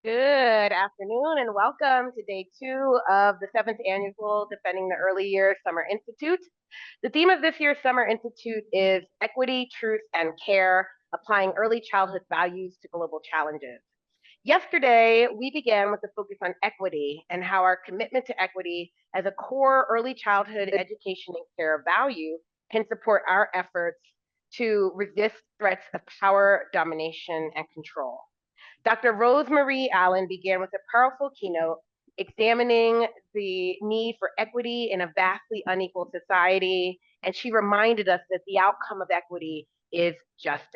Good afternoon and welcome to day 2 of the 7th annual Defending the Early Years Summer Institute. The theme of this year's Summer Institute is Equity, Truth, and Care, Applying Early Childhood Values to Global Challenges. Yesterday, we began with a focus on equity and how our commitment to equity as a core early childhood education and care value can support our efforts to resist threats of power, domination, and control. Dr. Rosemarie Allen began with a powerful keynote examining the need for equity in a vastly unequal society, and she reminded us that the outcome of equity is justice.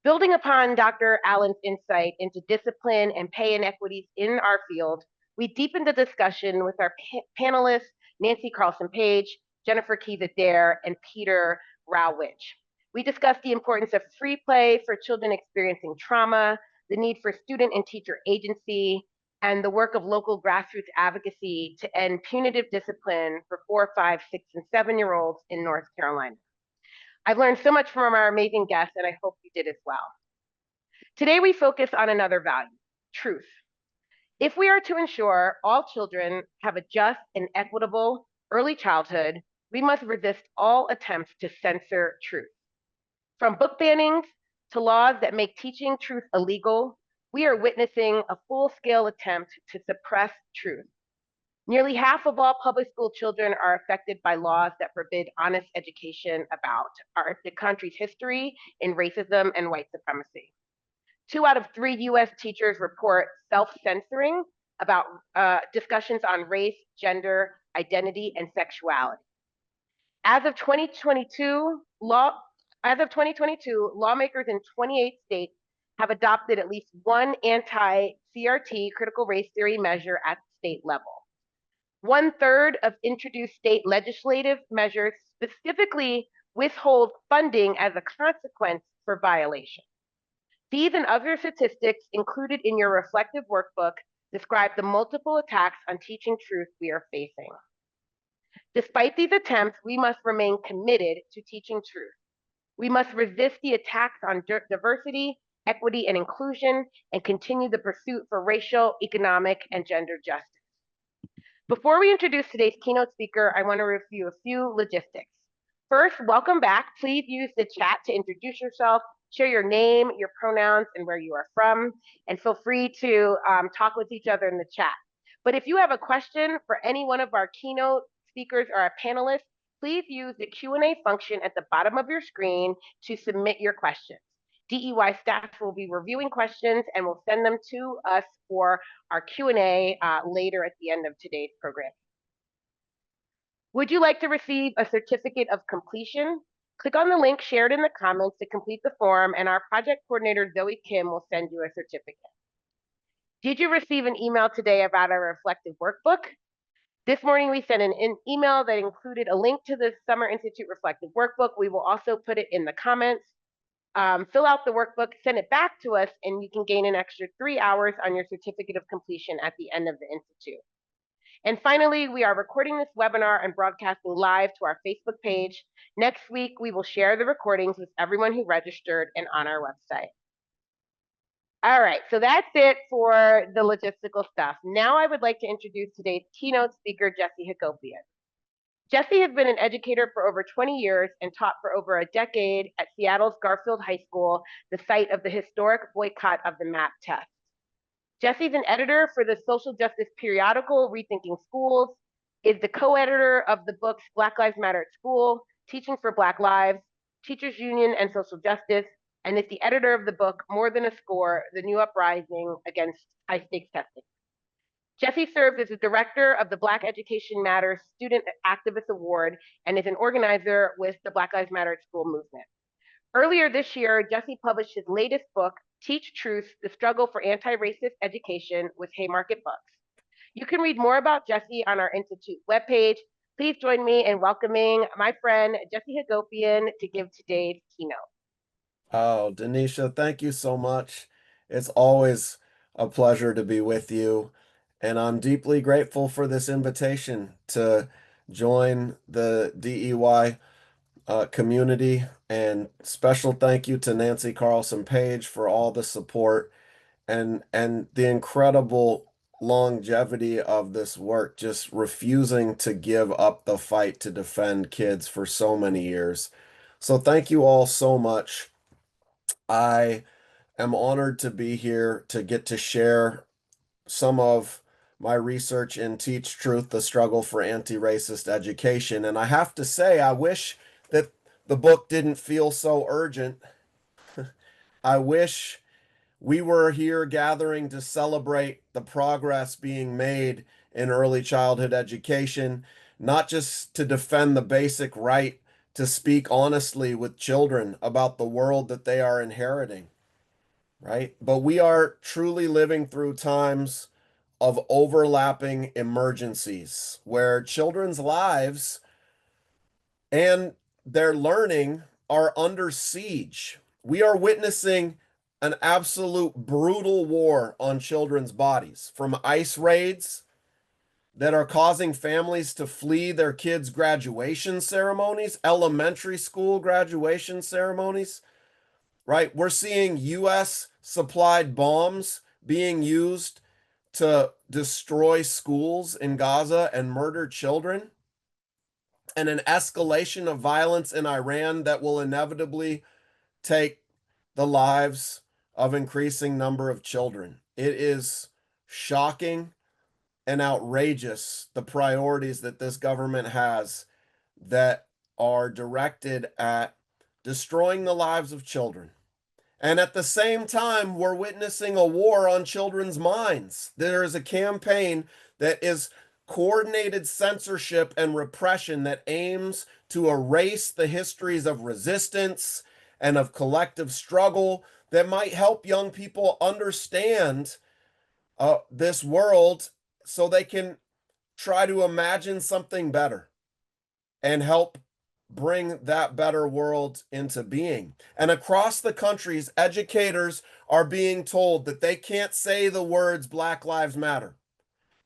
Building upon Dr. Allen's insight into discipline and pay inequities in our field, we deepened the discussion with our panelists, Nancy Carlson-Page, Jennifer Keys-Adair, and Peter Rowich. We discussed the importance of free play for children experiencing trauma, the need for student and teacher agency, and the work of local grassroots advocacy to end punitive discipline for 4, 5, 6, and 7-year-olds in North Carolina. I've learned so much from our amazing guests, and I hope you did as well. Today, we focus on another value, truth. If we are to ensure all children have a just and equitable early childhood, we must resist all attempts to censor truth. From book bannings to laws that make teaching truth illegal, we are witnessing a full-scale attempt to suppress truth. Nearly half of all public school children are affected by laws that forbid honest education about the country's history in racism and white supremacy. 2 out of 3 US teachers report self-censoring about discussions on race, gender, identity, and sexuality. As of 2022, lawmakers in 28 states have adopted at least one anti-CRT critical race theory measure at the state level. 1/3 of introduced state legislative measures specifically withhold funding as a consequence for violation. These and other statistics included in your reflective workbook describe the multiple attacks on teaching truth we are facing. Despite these attempts, we must remain committed to teaching truth. We must resist the attacks on diversity, equity, and inclusion, and continue the pursuit for racial, economic, and gender justice. Before we introduce today's keynote speaker, I want to review a few logistics. First, welcome back. Please use the chat to introduce yourself, share your name, your pronouns, and where you are from, and feel free to talk with each other in the chat. But if you have a question for any one of our keynote speakers or our panelists, please use the Q&A function at the bottom of your screen to submit your questions. DEY staff will be reviewing questions and will send them to us for our Q&A later at the end of today's program. Would you like to receive a certificate of completion? Click on the link shared in the comments to complete the form, and our project coordinator, Zoe Kim, will send you a certificate. Did you receive an email today about our reflective workbook? This morning, we sent an email that included a link to the Summer Institute Reflective Workbook. We will also put it in the comments. Fill out the workbook, send it back to us, and you can gain an extra 3 hours on your certificate of completion at the end of the Institute. And finally, we are recording this webinar and broadcasting live to our Facebook page. Next week, we will share the recordings with everyone who registered and on our website. All right, so that's it for the logistical stuff. Now I would like to introduce today's keynote speaker, Jessie Hagopian. Jessie has been an educator for over 20 years and taught for over a decade at Seattle's Garfield High School, the site of the historic boycott of the MAP test. Jessie's an editor for the social justice periodical Rethinking Schools, is the co-editor of the books Black Lives Matter at School, Teaching for Black Lives, Teachers Union and Social Justice, and is the editor of the book More Than a Score, The New Uprising Against High-Stakes Testing. Jessie serves as the director of the Black Education Matters Student Activist Award and is an organizer with the Black Lives Matter at School movement. Earlier this year, Jessie published his latest book, Teach Truth, The Struggle for Anti-Racist Education with Haymarket Books. You can read more about Jessie on our Institute webpage. Please join me in welcoming my friend, Jessie Hagopian, to give today's keynote. Oh, Denisha, thank you so much. It's always a pleasure to be with you. And I'm deeply grateful for this invitation to join the DEY community. And special thank you to Nancy Carlson Page for all the support and the incredible longevity of this work, just refusing to give up the fight to defend kids for so many years. So thank you all so much. I am honored to be here to get to share some of my research in Teach Truth, the Struggle for Anti-Racist Education. And I have to say, I wish that the book didn't feel so urgent. I wish we were here gathering to celebrate the progress being made in early childhood education, not just to defend the basic right to speak honestly with children about the world that they are inheriting, right? But we are truly living through times of overlapping emergencies where children's lives and their learning are under siege. We are witnessing an absolute brutal war on children's bodies, from ICE raids that are causing families to flee their kids' graduation ceremonies, elementary school graduation ceremonies, right? We're seeing US supplied bombs being used to destroy schools in Gaza and murder children, and an escalation of violence in Iran that will inevitably take the lives of increasing number of children. It is shocking and outrageous, the priorities that this government has that are directed at destroying the lives of children. And at the same time, we're witnessing a war on children's minds. There is a campaign that is coordinated censorship and repression that aims to erase the histories of resistance and of collective struggle that might help young people understand this world so they can try to imagine something better and help bring that better world into being. And across the countries, educators are being told that they can't say the words Black Lives Matter,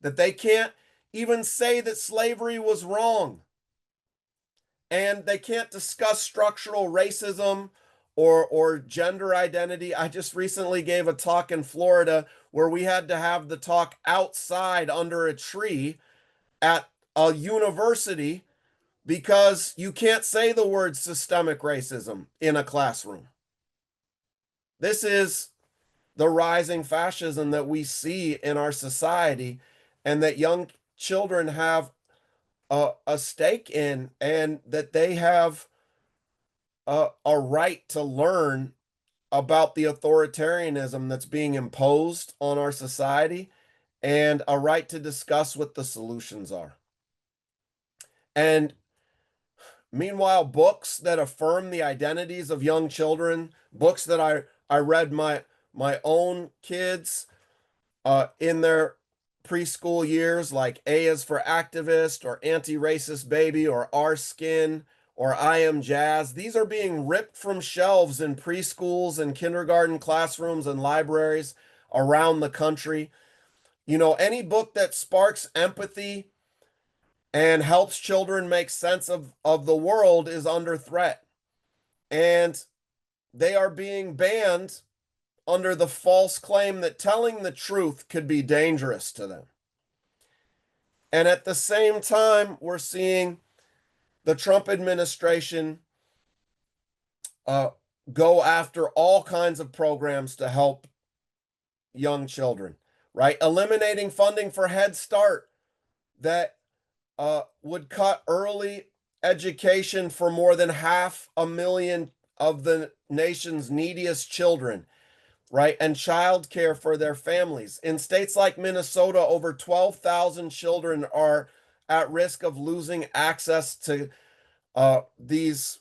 that they can't even say that slavery was wrong, and they can't discuss structural racism or gender identity. I just recently gave a talk in Florida where we had to have the talk outside under a tree at a university because you can't say the word systemic racism in a classroom. This is the rising fascism that we see in our society and that young children have a stake in, and that they have a right to learn about the authoritarianism that's being imposed on our society and a right to discuss what the solutions are. And meanwhile, books that affirm the identities of young children, books that I read my own kids in their preschool years, like A is for Activist or Anti-Racist Baby or Our Skin or I Am Jazz. These are being ripped from shelves in preschools and kindergarten classrooms and libraries around the country. You know, any book that sparks empathy and helps children make sense of the world is under threat. And they are being banned under the false claim that telling the truth could be dangerous to them. And at the same time, we're seeing the Trump administration uh, go after all kinds of programs to help young children, right? Eliminating funding for Head Start that would cut early education for more than 500,000 of the nation's neediest children, right? And childcare for their families. In states like Minnesota, over 12,000 children are at risk of losing access to these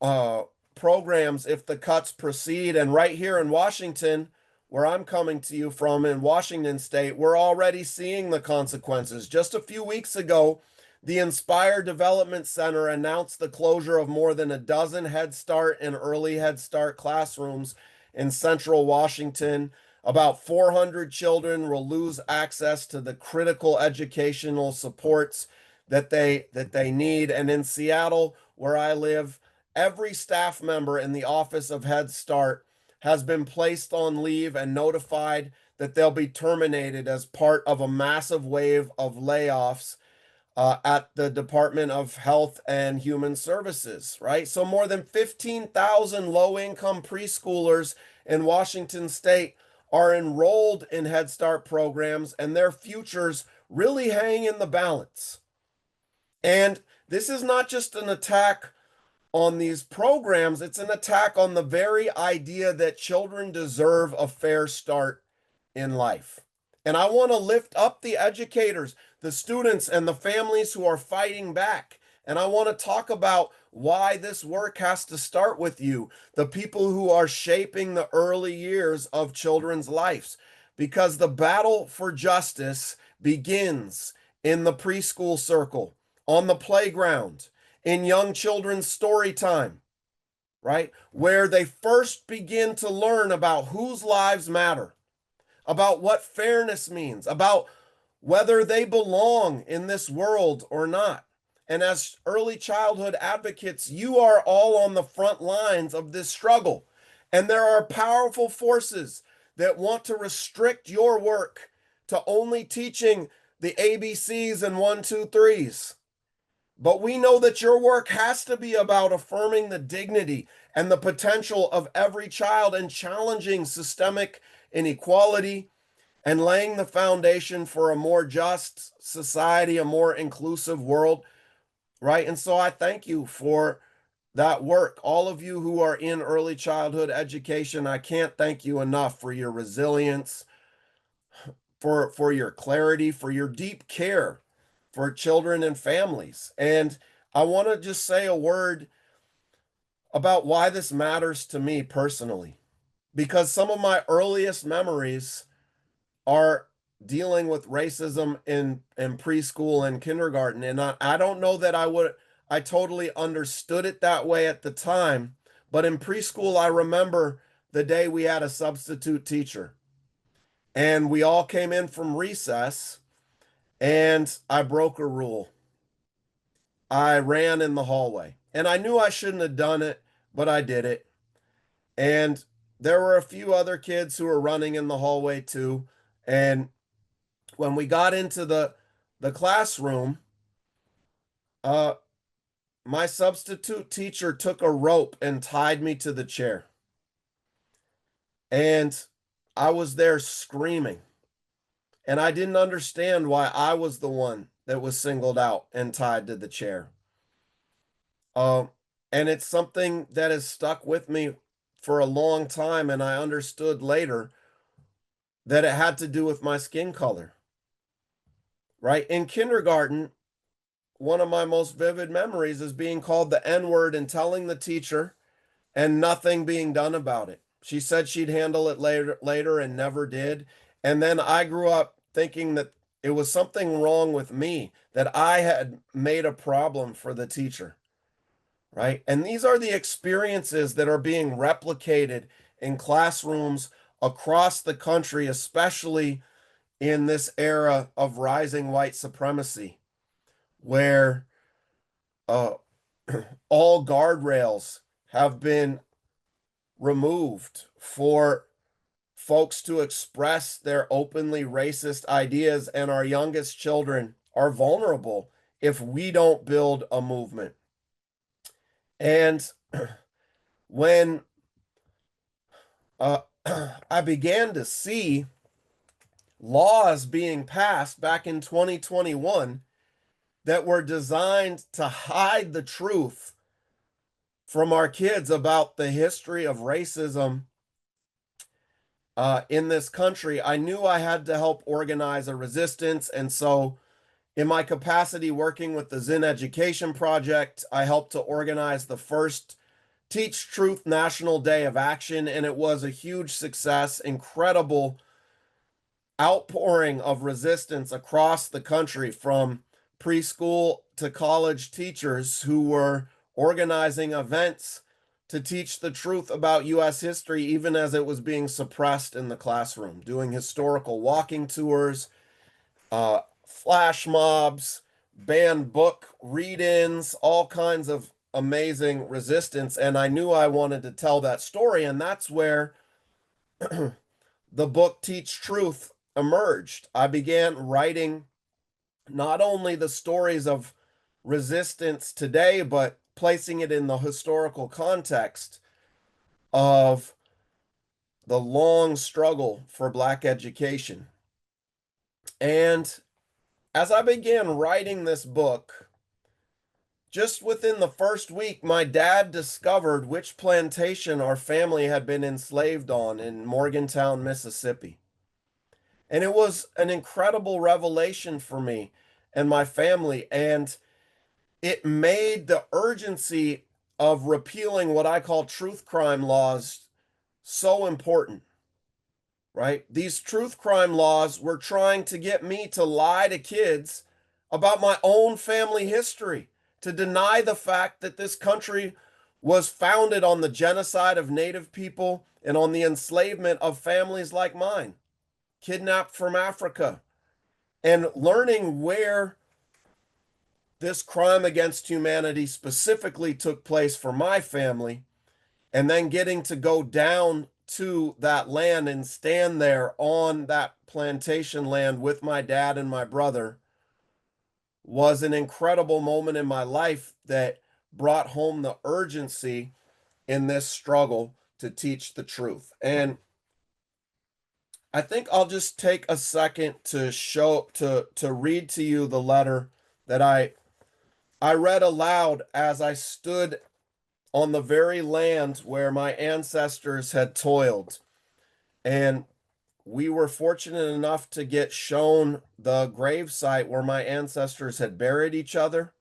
uh, programs if the cuts proceed. And right here in Washington, where I'm coming to you from in Washington State, we're already seeing the consequences. Just a few weeks ago, the Inspire Development Center announced the closure of more than a dozen Head Start and early Head Start classrooms in central Washington. About 400 children will lose access to the critical educational supports that they need. And in Seattle, where I live, every staff member in the Office of Head Start has been placed on leave and notified that they'll be terminated as part of a massive wave of layoffs at the Department of Health and Human Services, right? So more than 15,000 low-income preschoolers in Washington state are enrolled in Head Start programs, and their futures really hang in the balance. And this is not just an attack on these programs, it's an attack on the very idea that children deserve a fair start in life. And I want to lift up the educators, the students, and the families who are fighting back. And I want to talk about why this work has to start with you, the people who are shaping the early years of children's lives. Because the battle for justice begins in the preschool circle, on the playground, in young children's story time, right? Where they first begin to learn about whose lives matter, about what fairness means, about whether they belong in this world or not. And as early childhood advocates, you are all on the front lines of this struggle. And there are powerful forces that want to restrict your work to only teaching the ABCs and 1, 2, 3s. But we know that your work has to be about affirming the dignity and the potential of every child and challenging systemic inequality and laying the foundation for a more just society, a more inclusive world, right? And so I thank you for that work. All of you who are in early childhood education, I can't thank you enough for your resilience, for your clarity, for your deep care for children and families. And I want to just say a word about why this matters to me personally, because some of my earliest memories are dealing with racism in preschool and kindergarten. And I don't know that I totally understood it that way at the time, but in preschool, I remember the day we had a substitute teacher and we all came in from recess and I broke a rule. I ran in the hallway and I knew I shouldn't have done it, but I did it. And there were a few other kids who were running in the hallway too. And when we got into the classroom, uh, my substitute teacher took a rope and tied me to the chair. And I was there screaming. And I didn't understand why I was the one that was singled out and tied to the chair. Um, and it's something that has stuck with me for a long time. And I understood later that it had to do with my skin color, right? In kindergarten, one of my most vivid memories is being called the N word and telling the teacher and nothing being done about it. She said she'd handle it later and never did. And then I grew up thinking that it was something wrong with me, that I had made a problem for the teacher, right? And these are the experiences that are being replicated in classrooms across the country, especially in this era of rising white supremacy, where uh, all guardrails have been removed for folks to express their openly racist ideas, and our youngest children are vulnerable if we don't build a movement. And when uh, I began to see laws being passed back in 2021 that were designed to hide the truth from our kids about the history of racism in this country, I knew I had to help organize a resistance. And so, in my capacity working with the Zen Education Project, I helped to organize the first Teach Truth National Day of Action. And it was a huge success, incredible outpouring of resistance across the country from preschool to college teachers who were organizing events to teach the truth about U.S. history, even as it was being suppressed in the classroom, doing historical walking tours, flash mobs, banned book read-ins, all kinds of amazing resistance. And I knew I wanted to tell that story. And that's where the book Teach Truth emerged. I began writing not only the stories of resistance today, but placing it in the historical context of the long struggle for Black education. And as I began writing this book, just within the first week, my dad discovered which plantation our family had been enslaved on in Morgantown, Mississippi. And it was an incredible revelation for me and my family. And it made the urgency of repealing what I call truth crime laws so important, right? These truth crime laws were trying to get me to lie to kids about my own family history, to deny the fact that this country was founded on the genocide of Native people and on the enslavement of families like mine, kidnapped from Africa, and learning where this crime against humanity specifically took place for my family, and then getting to go down to that land and stand there on that plantation land with my dad and my brother was an incredible moment in my life that brought home the urgency in this struggle to teach the truth. And I think I'll just take a second to read to you the letter that I read aloud as I stood on the very land where my ancestors had toiled. And we were fortunate enough to get shown the grave site where my ancestors had buried each other.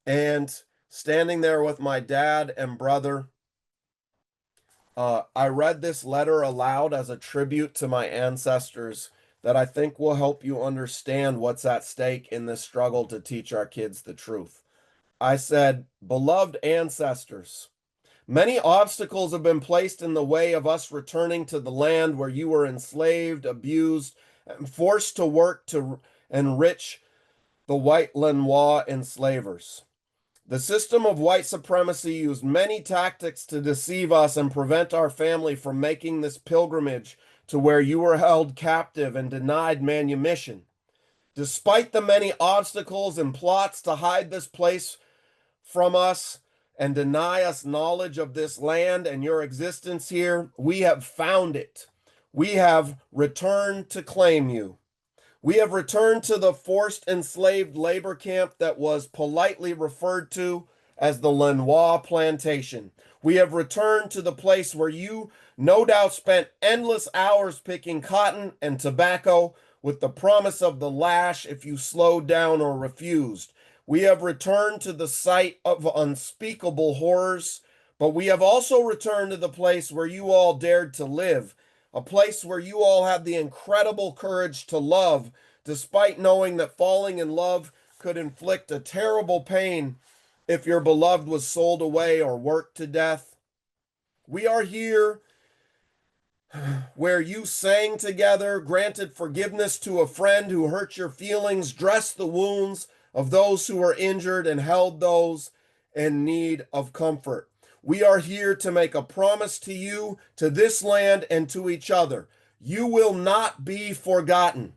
And standing there with my dad and brother, I read this letter aloud as a tribute to my ancestors that I think will help you understand what's at stake in this struggle to teach our kids the truth. I said, "Beloved ancestors, many obstacles have been placed in the way of us returning to the land where you were enslaved, abused, and forced to work to enrich the white Lenoir enslavers. The system of white supremacy used many tactics to deceive us and prevent our family from making this pilgrimage to where you were held captive and denied manumission. Despite the many obstacles and plots to hide this place from us and deny us knowledge of this land and your existence here, we have found it. We have returned to claim you. We have returned to the forced enslaved labor camp that was politely referred to as the Lenoir Plantation. We have returned to the place where you no doubt spent endless hours picking cotton and tobacco with the promise of the lash if you slowed down or refused. We have returned to the site of unspeakable horrors, but we have also returned to the place where you all dared to live, a place where you all had the incredible courage to love, despite knowing that falling in love could inflict a terrible pain if your beloved was sold away or worked to death. We are here where you sang together, granted forgiveness to a friend who hurt your feelings, dressed the wounds of those who were injured, and held those in need of comfort. We are here to make a promise to you, to this land, and to each other. You will not be forgotten.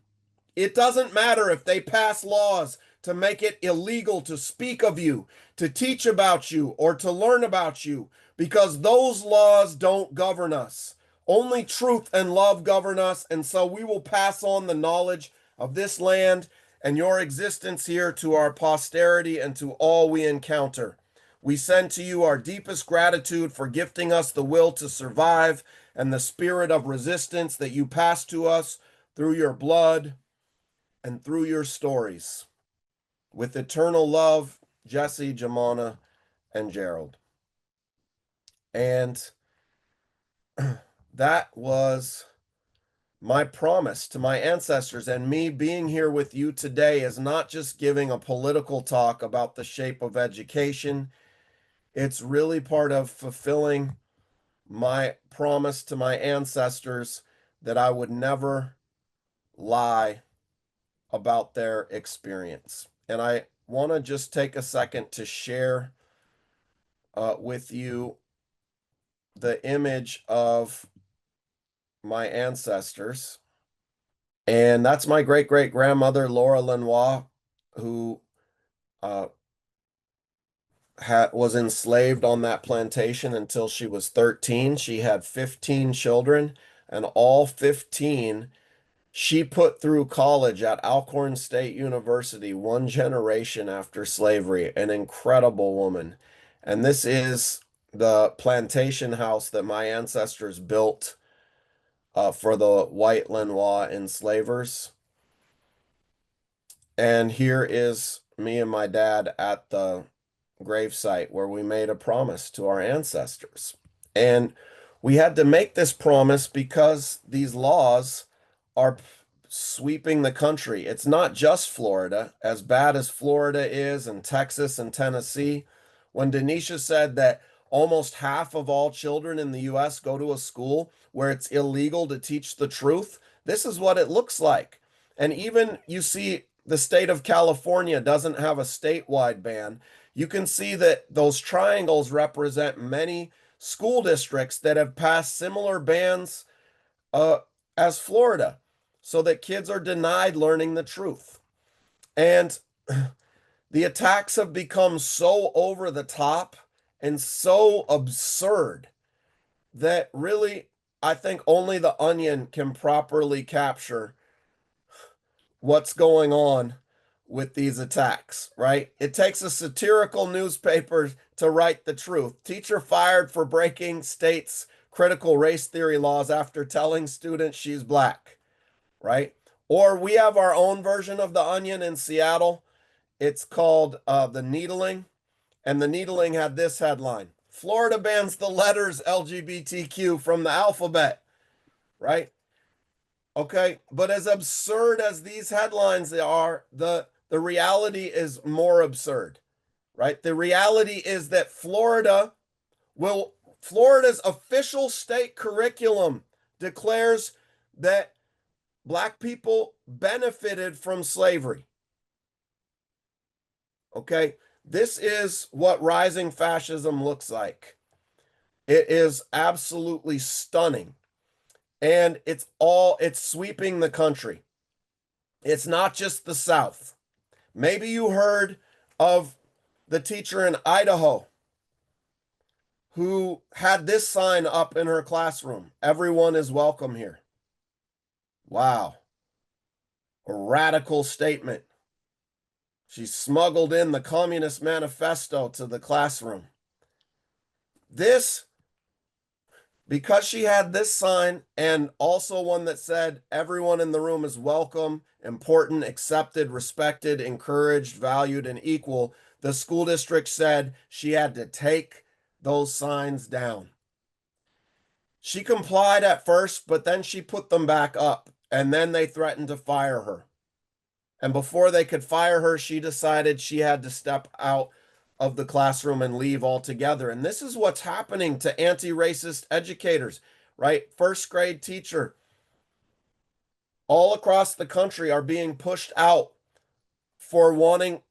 It doesn't matter if they pass laws to make it illegal to speak of you, to teach about you, or to learn about you, because those laws don't govern us. Only truth and love govern us, and so we will pass on the knowledge of this land and your existence here to our posterity and to all we encounter. We send to you our deepest gratitude for gifting us the will to survive and the spirit of resistance that you pass to us through your blood and through your stories. With eternal love, Jesse, Jamana, and Gerald." And that was my promise to my ancestors. And me being here with you today is not just giving a political talk about the shape of education. It's really part of fulfilling my promise to my ancestors that I would never lie about their experience. And I want to just take a second to share with you the image of my ancestors. And that's my great-great-grandmother, Laura Lenoir, who uh, was enslaved on that plantation until she was 13. She had 15 children, and all 15 she put through college at Alcorn State University, one generation after slavery. An incredible woman. And this is the plantation house that my ancestors built for the white Lenoir enslavers. And here is me and my dad at the gravesite where we made a promise to our ancestors. And we had to make this promise because these laws are sweeping the country. It's not just Florida, as bad as Florida is, and Texas and Tennessee. When Denisha said that almost half of all children in the US go to a school where it's illegal to teach the truth, this is what it looks like. And even you see the state of California doesn't have a statewide ban. You can see that those triangles represent many school districts that have passed similar bans as Florida, so that kids are denied learning the truth. And the attacks have become so over the top and so absurd that really, I think only the Onion can properly capture what's going on with these attacks, right? It takes a satirical newspaper to write the truth. Teacher fired for breaking state's critical race theory laws after telling students she's black, right? Or we have our own version of the Onion in Seattle. It's called The Needling. And The Needling had this headline: Florida bans the letters LGBTQ from the alphabet, right? Okay, but as absurd as these headlines are, the reality is more absurd, right? The reality is that Florida's official state curriculum declares that black people benefited from slavery. Okay, this is what rising fascism looks like. It is absolutely stunning. And it's sweeping the country. It's not just the South. Maybe you heard of the teacher in Idaho who had this sign up in her classroom: everyone is welcome here. Wow. A radical statement. She smuggled in the Communist Manifesto to the classroom. This, because she had this sign and also one that said everyone in the room is welcome, important, accepted, respected, encouraged, valued, and equal, the school district said she had to take those signs down. She complied at first, but then she put them back up, and then they threatened to fire her. And before they could fire her, she decided she had to step out of the classroom and leave altogether. And this is what's happening to anti-racist educators, right? First grade teacher all across the country are being pushed out for wanting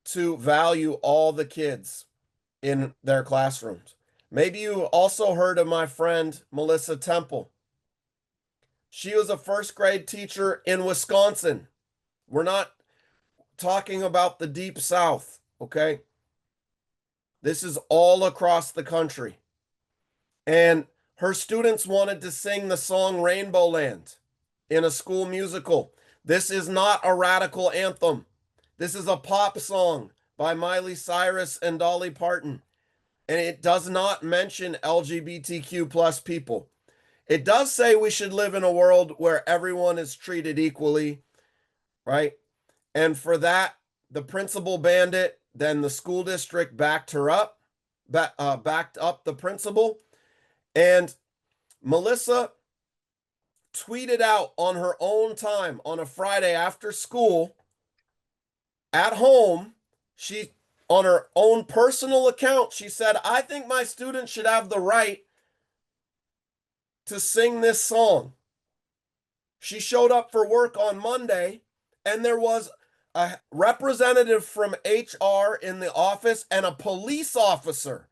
to value all the kids in their classrooms. Maybe you also heard of my friend Melissa Temple. She was a first grade teacher in Wisconsin. We're not talking about the deep South, okay? This is all across the country. And her students wanted to sing the song Rainbow Land in a school musical. This is not a radical anthem. This is a pop song by Miley Cyrus and Dolly Parton. And it does not mention LGBTQ plus people. It does say we should live in a world where everyone is treated equally, right? And for that, the principal banned it. Then the school district backed up the principal. And Melissa tweeted out on her own time on a Friday after school at home. She, on her own personal account, she said, I think my students should have the right to sing this song. She showed up for work on Monday, and there was a representative from HR in the office and a police officer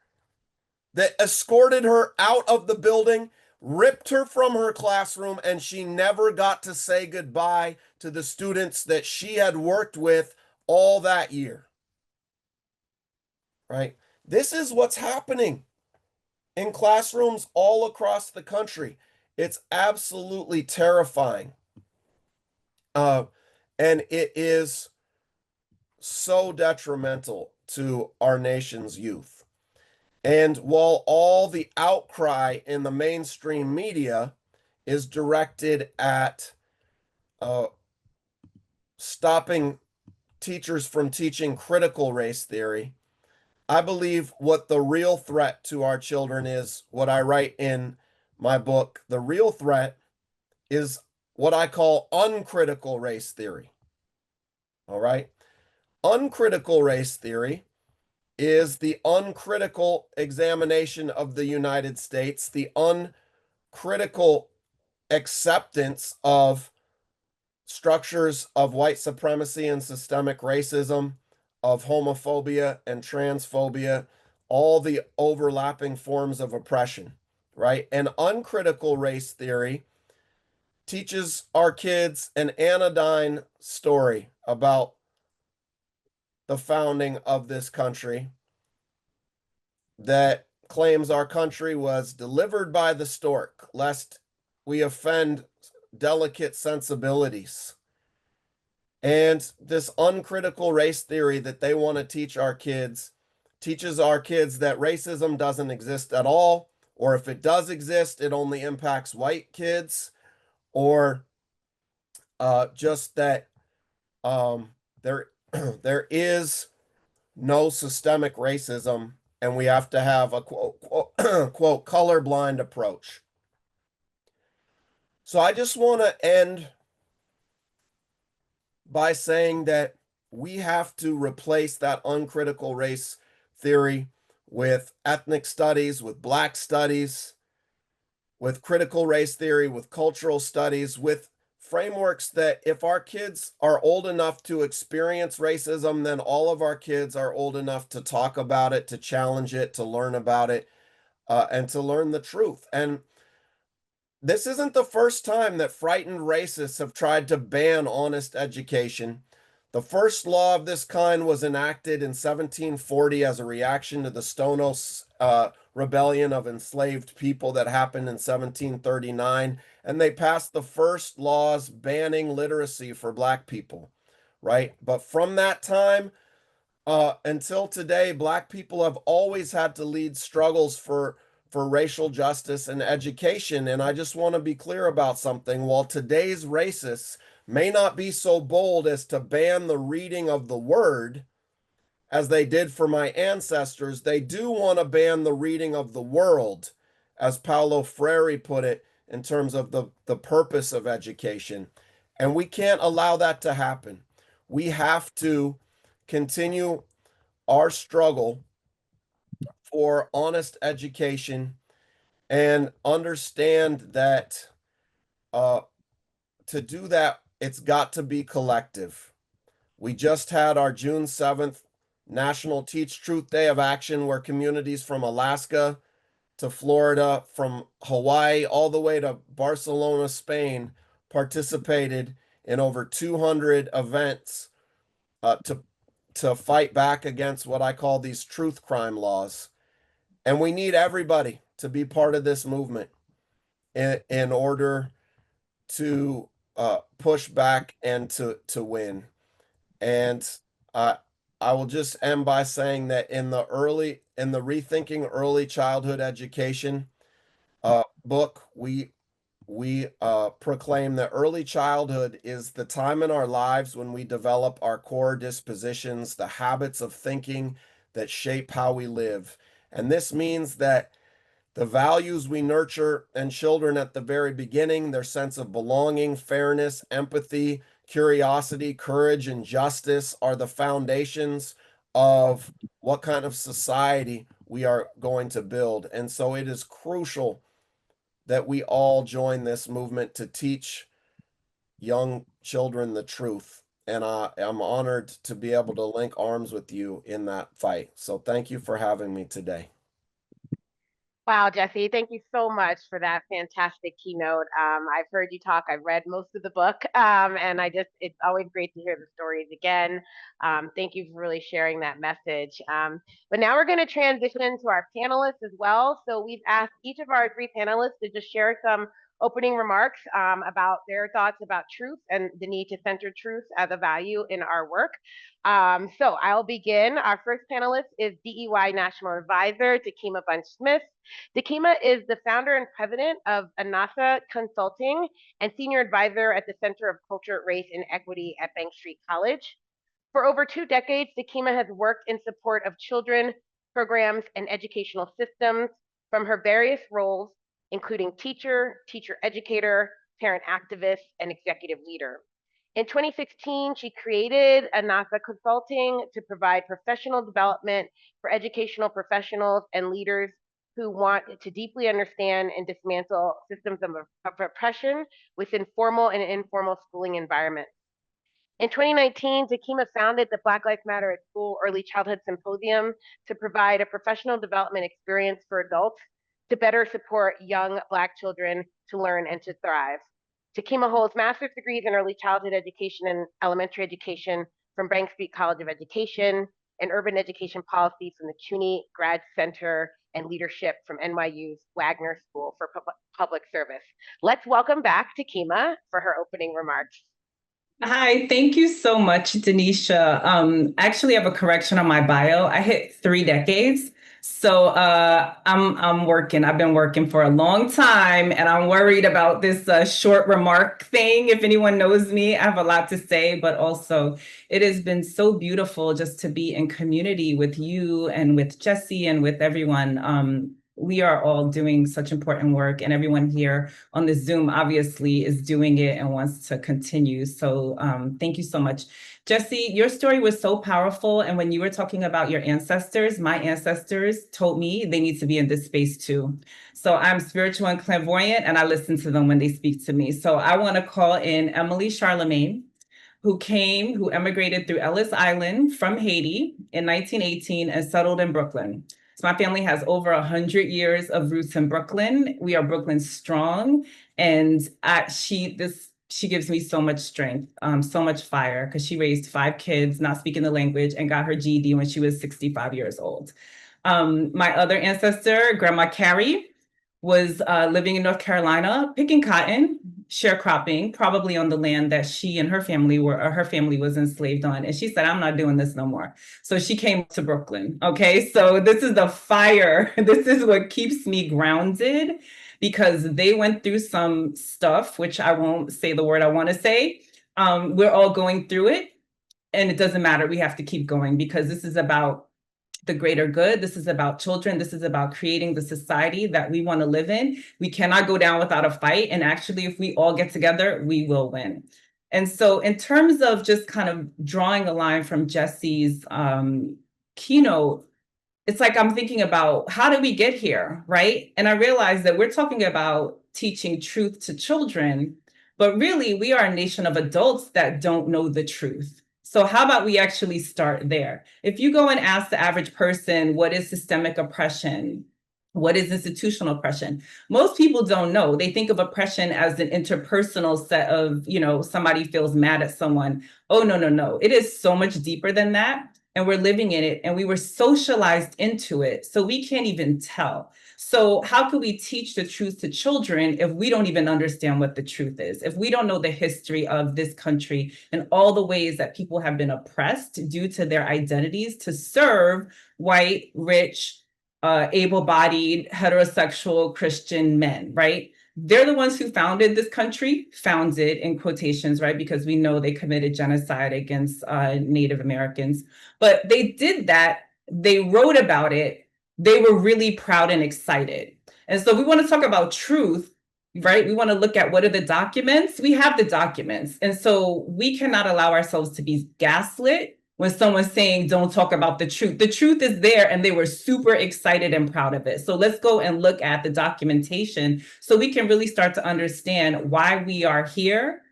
that escorted her out of the building ripped her from her classroom, and she never got to say goodbye to the students that she had worked with all that year. Right? This is what's happening in classrooms all across the country. It's absolutely terrifying. Uh, and it is so detrimental to our nation's youth. And while all the outcry in the mainstream media is directed at uh, stopping teachers from teaching critical race theory, I believe what the real threat to our children is, what I write in my book. The real threat is what I call uncritical race theory. All right. Uncritical race theory is the uncritical examination of the United States, the uncritical acceptance of structures of white supremacy and systemic racism, of homophobia and transphobia, all the overlapping forms of oppression, right? And uncritical race theory teaches our kids an anodyne story about the founding of this country that claims our country was delivered by the stork, lest we offend delicate sensibilities. And this uncritical race theory that they want to teach our kids teaches our kids that racism doesn't exist at all, or if it does exist, it only impacts white kids, or just that there there is no systemic racism, and we have to have a quote colorblind approach. So I just want to end by saying that we have to replace that uncritical race theory with ethnic studies, with Black studies, with critical race theory, with cultural studies, with frameworks that if our kids are old enough to experience racism, then all of our kids are old enough to talk about it, to challenge it, to learn about it, and to learn the truth. And this isn't the first time that frightened racists have tried to ban honest education. The first law of this kind was enacted in 1740 as a reaction to the Stonos rebellion of enslaved people that happened in 1739. And they passed the first laws banning literacy for Black people, right? But from that time until today, Black people have always had to lead struggles for racial justice and education. And I just want to be clear about something. While today's racists may not be so bold as to ban the reading of the word as they did for my ancestors, they do want to ban the reading of the world, as Paulo Freire put it, in terms of the purpose of education. And we can't allow that to happen. We have to continue our struggle for honest education and understand that uh, to do that, it's got to be collective. We just had our June 7th National Teach Truth Day of Action, where communities from Alaska to Florida, from Hawaii, all the way to Barcelona, Spain, participated in over 200 events to fight back against what I call these truth crime laws. And we need everybody to be part of this movement in order to push back and to win. And uh, I will just end by saying that in the Rethinking Early Childhood Education book, we proclaim that early childhood is the time in our lives when we develop our core dispositions, the habits of thinking that shape how we live. And this means that the values we nurture in children at the very beginning, their sense of belonging, fairness, empathy, curiosity, courage, and justice, are the foundations of what kind of society we are going to build. And so it is crucial that we all join this movement to teach young children the truth. And I'm honored to be able to link arms with you in that fight. So thank you for having me today. Wow, Jesse, thank you so much for that fantastic keynote. I've heard you talk, I've read most of the book, and it's always great to hear the stories again. Thank you for really sharing that message. But now we're going to transition to our panelists as well. So we've asked each of our three panelists to just share some opening remarks about their thoughts about truth and the need to center truth as a value in our work. So I'll begin. Our first panelist is DEY National Advisor, Takima Bunch-Smith. Dakima is the founder and president of Anasa Consulting and senior advisor at the Center of Culture, Race, and Equity at Bank Street College. For over 2 decades, Dakima has worked in support of children, programs, and educational systems from her various roles, including teacher, teacher educator, parent activist, and executive leader. In 2016, she created Anasa Consulting to provide professional development for educational professionals and leaders who want to deeply understand and dismantle systems of oppression within formal and informal schooling environments. In 2019, Takima founded the Black Lives Matter at School Early Childhood Symposium to provide a professional development experience for adults to better support young Black children to learn and to thrive. Takima holds master's degrees in early childhood education and elementary education from Bank Street College of Education and urban education policy from the CUNY Grad Center and leadership from NYU's Wagner School for Public Service. Let's welcome back Takima for her opening remarks. Hi, thank you so much, Denisha. I actually have a correction on my bio. I hit 3 decades. So I'm working. I've been working for a long time, and I'm worried about this short remark thing. If anyone knows me, I have a lot to say, but also it has been so beautiful just to be in community with you and with Jesse and with everyone. We are all doing such important work, and everyone here on the Zoom obviously is doing it and wants to continue. So thank you so much. Jesse, your story was so powerful. And when you were talking about your ancestors, my ancestors told me they need to be in this space too. So I'm spiritual and clairvoyant, and I listen to them when they speak to me. So I want to call in Emily Charlemagne, who emigrated through Ellis Island from Haiti in 1918 and settled in Brooklyn. So my family has over 100 years of roots in Brooklyn. We are Brooklyn strong, and she gives me so much strength, so much fire, because she raised 5 kids, not speaking the language, and got her GED when she was 65 years old. My other ancestor, Grandma Carrie, was living in North Carolina, picking cotton, sharecropping, probably on the land that she and her family was enslaved on. And she said, I'm not doing this no more. So she came to Brooklyn. Okay, so this is the fire. This is what keeps me grounded, because they went through some stuff, which I won't say the word I want to say. We're all going through it, and it doesn't matter. We have to keep going, because this is about the greater good. This is about children. This is about creating the society that we want to live in. We cannot go down without a fight. And actually, if we all get together, we will win. And so in terms of just kind of drawing a line from Jesse's keynote, it's like I'm thinking about, how did we get here, right? And I realized that we're talking about teaching truth to children, but really we are a nation of adults that don't know the truth. So how about we actually start there? If you go and ask the average person, what is systemic oppression? What is institutional oppression? Most people don't know. They think of oppression as an interpersonal set of, somebody feels mad at someone. Oh, no, no, no. It is so much deeper than that. And we're living in it, and we were socialized into it. So we can't even tell. So how could we teach the truth to children if we don't even understand what the truth is? If we don't know the history of this country and all the ways that people have been oppressed due to their identities to serve white, rich, able-bodied, heterosexual Christian men, right? They're the ones who founded this country, founded in quotations, right? Because we know they committed genocide against Native Americans. But they did that. They wrote about it. They were really proud and excited. And so we want to talk about truth, right? We want to look at, what are the documents? We have the documents. And so we cannot allow ourselves to be gaslit when someone's saying, don't talk about the truth. The truth is there, and they were super excited and proud of it. So let's go and look at the documentation so we can really start to understand why we are here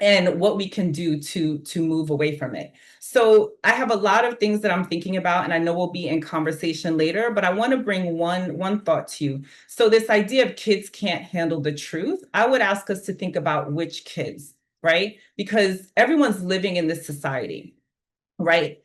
and what we can do to move away from it. So I have a lot of things that I'm thinking about, and I know we'll be in conversation later, but I want to bring one thought to you. So this idea of kids can't handle the truth, I would ask us to think about which kids, right? Because everyone's living in this society, right?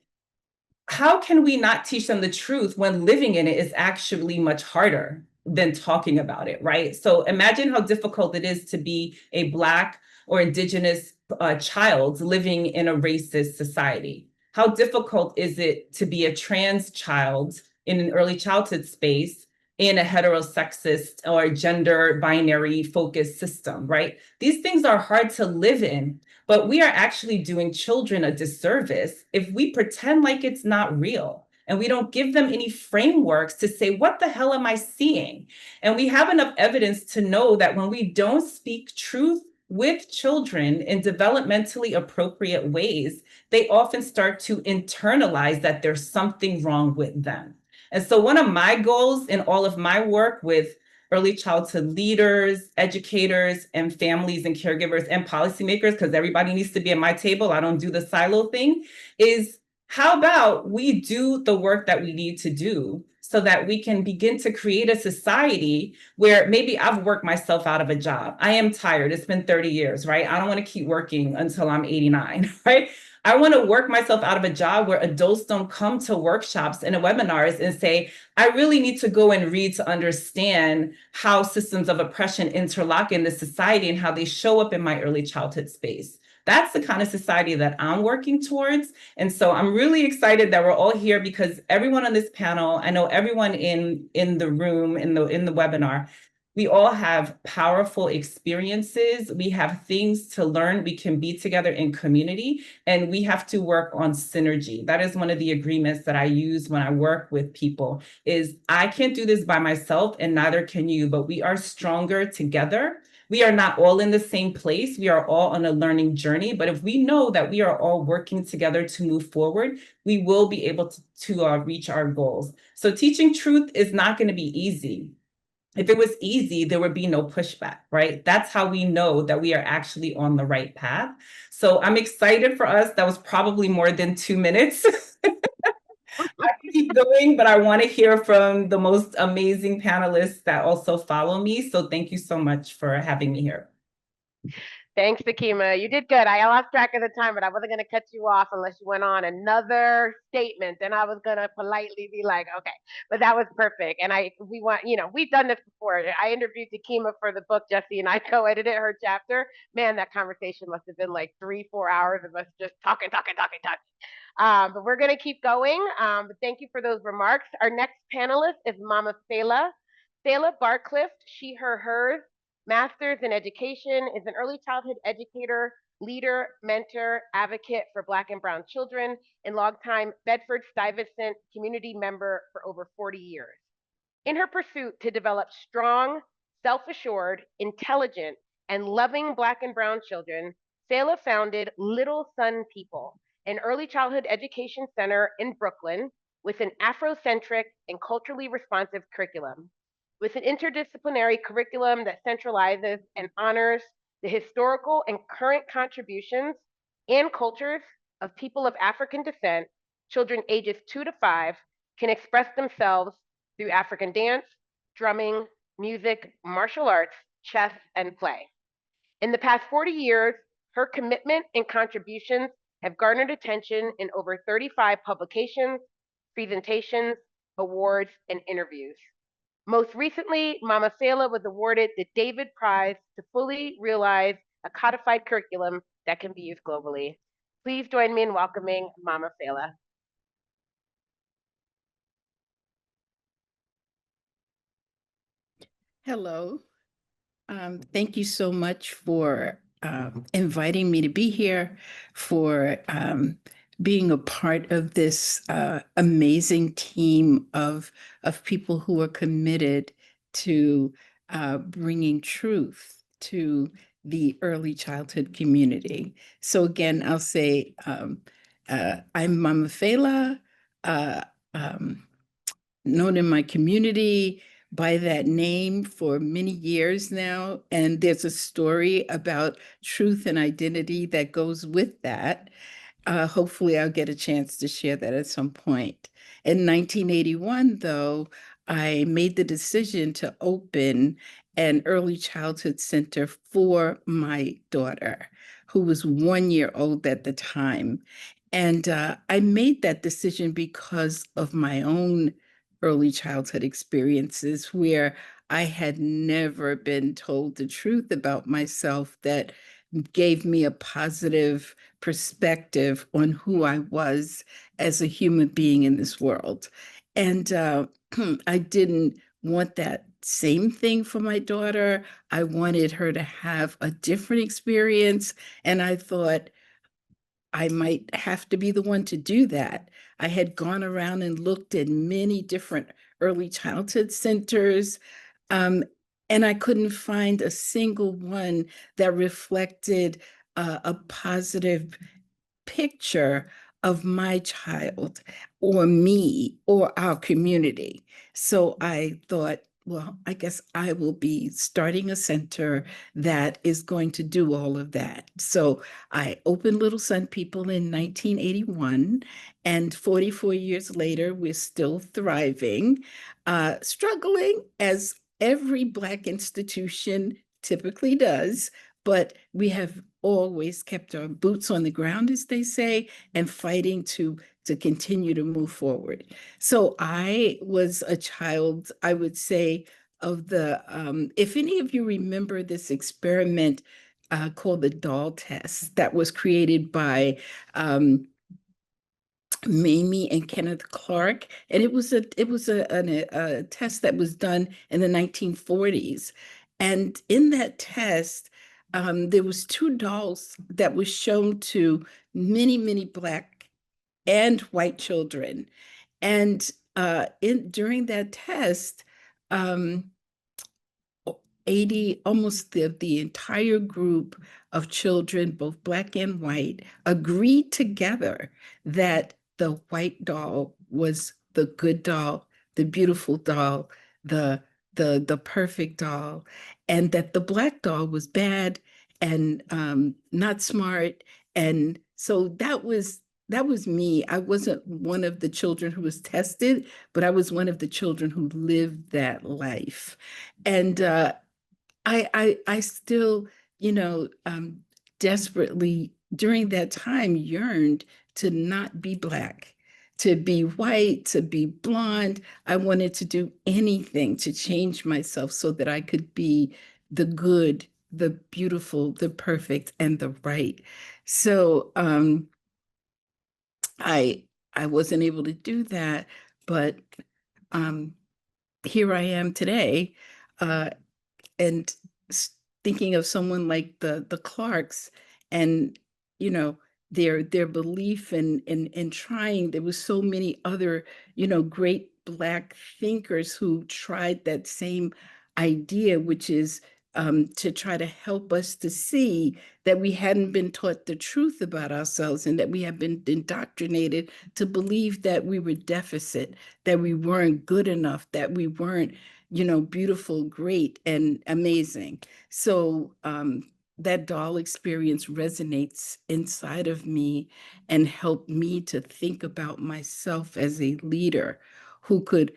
How can we not teach them the truth when living in it is actually much harder than talking about it, right? So imagine how difficult it is to be a Black or Indigenous child living in a racist society. How difficult is it to be a trans child in an early childhood space in a heterosexist or gender binary focused system, right? These things are hard to live in, but we are actually doing children a disservice if we pretend like it's not real and we don't give them any frameworks to say, what the hell am I seeing? And we have enough evidence to know that when we don't speak truth with children in developmentally appropriate ways, they often start to internalize that there's something wrong with them. And so one of my goals in all of my work with early childhood leaders, educators, and families and caregivers and policymakers, because everybody needs to be at my table, I don't do the silo thing, is how about we do the work that we need to do so that we can begin to create a society where maybe I've worked myself out of a job. I am tired. It's been 30 years, right? I don't want to keep working until I'm 89, right? I want to work myself out of a job where adults don't come to workshops and webinars and say, I really need to go and read to understand how systems of oppression interlock in this society and how they show up in my early childhood space. That's the kind of society that I'm working towards. And so I'm really excited that we're all here because everyone on this panel, I know everyone in the room, in the webinar, we all have powerful experiences. We have things to learn. We can be together in community, and we have to work on synergy. That is one of the agreements that I use when I work with people is I can't do this by myself and neither can you, but we are stronger together. We are not all in the same place. We are all on a learning journey, but if we know that we are all working together to move forward, we will be able to reach our goals. So teaching truth is not going to be easy. If it was easy, there would be no pushback, right? That's how we know that we are actually on the right path. So I'm excited for us. That was probably more than 2 minutes. I can keep going, but I want to hear from the most amazing panelists that also follow me. So thank you so much for having me here. Thanks, Takima. You did good. I lost track of the time, but I wasn't going to cut you off unless you went on another statement. And I was going to politely be like, okay, but that was perfect. And we want, we've done this before. I interviewed Takima for the book. Jesse and I co-edited her chapter. Man, that conversation must have been like 3-4 hours of us just talking. But we're going to keep going. But thank you for those remarks. Our next panelist is Mama Fela. Fela Barclift, she, her, hers. Master's in Education, is an early childhood educator, leader, mentor, advocate for Black and Brown children, and longtime Bedford-Stuyvesant community member for over 40 years. In her pursuit to develop strong, self-assured, intelligent, and loving Black and Brown children, Fela founded Little Sun People, an early childhood education center in Brooklyn with an Afrocentric and culturally responsive curriculum. With an interdisciplinary curriculum that centralizes and honors the historical and current contributions and cultures of people of African descent, children ages 2 to 5 can express themselves through African dance, drumming, music, martial arts, chess, and play. In the past 40 years, her commitment and contributions have garnered attention in over 35 publications, presentations, awards, and interviews. Most recently, Mama Fela was awarded the David Prize to fully realize a codified curriculum that can be used globally. Please join me in welcoming Mama Fela. Hello. Thank you so much for inviting me to be here, for being a part of this amazing team of people who are committed to bringing truth to the early childhood community. So again, I'll say I'm Mama Fela, known in my community by that name for many years now. And there's a story about truth and identity that goes with that. Hopefully, I'll get a chance to share that at some point. In 1981, though, I made the decision to open an early childhood center for my daughter, who was 1 year old at the time. And I made that decision because of my own early childhood experiences where I had never been told the truth about myself that gave me a positive perspective on who I was as a human being in this world. And I didn't want that same thing for my daughter. I wanted her to have a different experience. And I thought, I might have to be the one to do that. I had gone around and looked at many different early childhood centers, um, and I couldn't find a single one that reflected a positive picture of my child or me or our community. So I thought, well, I guess I will be starting a center that is going to do all of that. So I opened Little Sun People in 1981, and 44 years later, we're still thriving, struggling as every Black institution typically does, but we have always kept our boots on the ground, as they say, and fighting to continue to move forward. So I was a child, I would say, of the, if any of you remember this experiment called the doll test that was created by Mamie and Kenneth Clark, and it was a test that was done in the 1940s. And in that test, there was two dolls that was shown to many Black and white children. And during that test, um, 80, almost the entire group of children, both Black and white, agreed together that the white doll was the good doll, the beautiful doll, the perfect doll, and that the Black doll was bad and not smart. And so that was me. I wasn't one of the children who was tested, but I was one of the children who lived that life. And I still, desperately during that time yearned to not be Black, to be white, to be blonde. I wanted to do anything to change myself so that I could be the good, the beautiful, the perfect, and the right. So I I wasn't able to do that, but um, here I am today. Uh, and thinking of someone like the Clarks and their belief in trying. There was so many other great Black thinkers who tried that same idea, which is to try to help us to see that we hadn't been taught the truth about ourselves and that we have been indoctrinated to believe that we were deficit, that we weren't good enough, that we weren't beautiful, great, and amazing. So that doll experience resonates inside of me and helped me to think about myself as a leader who could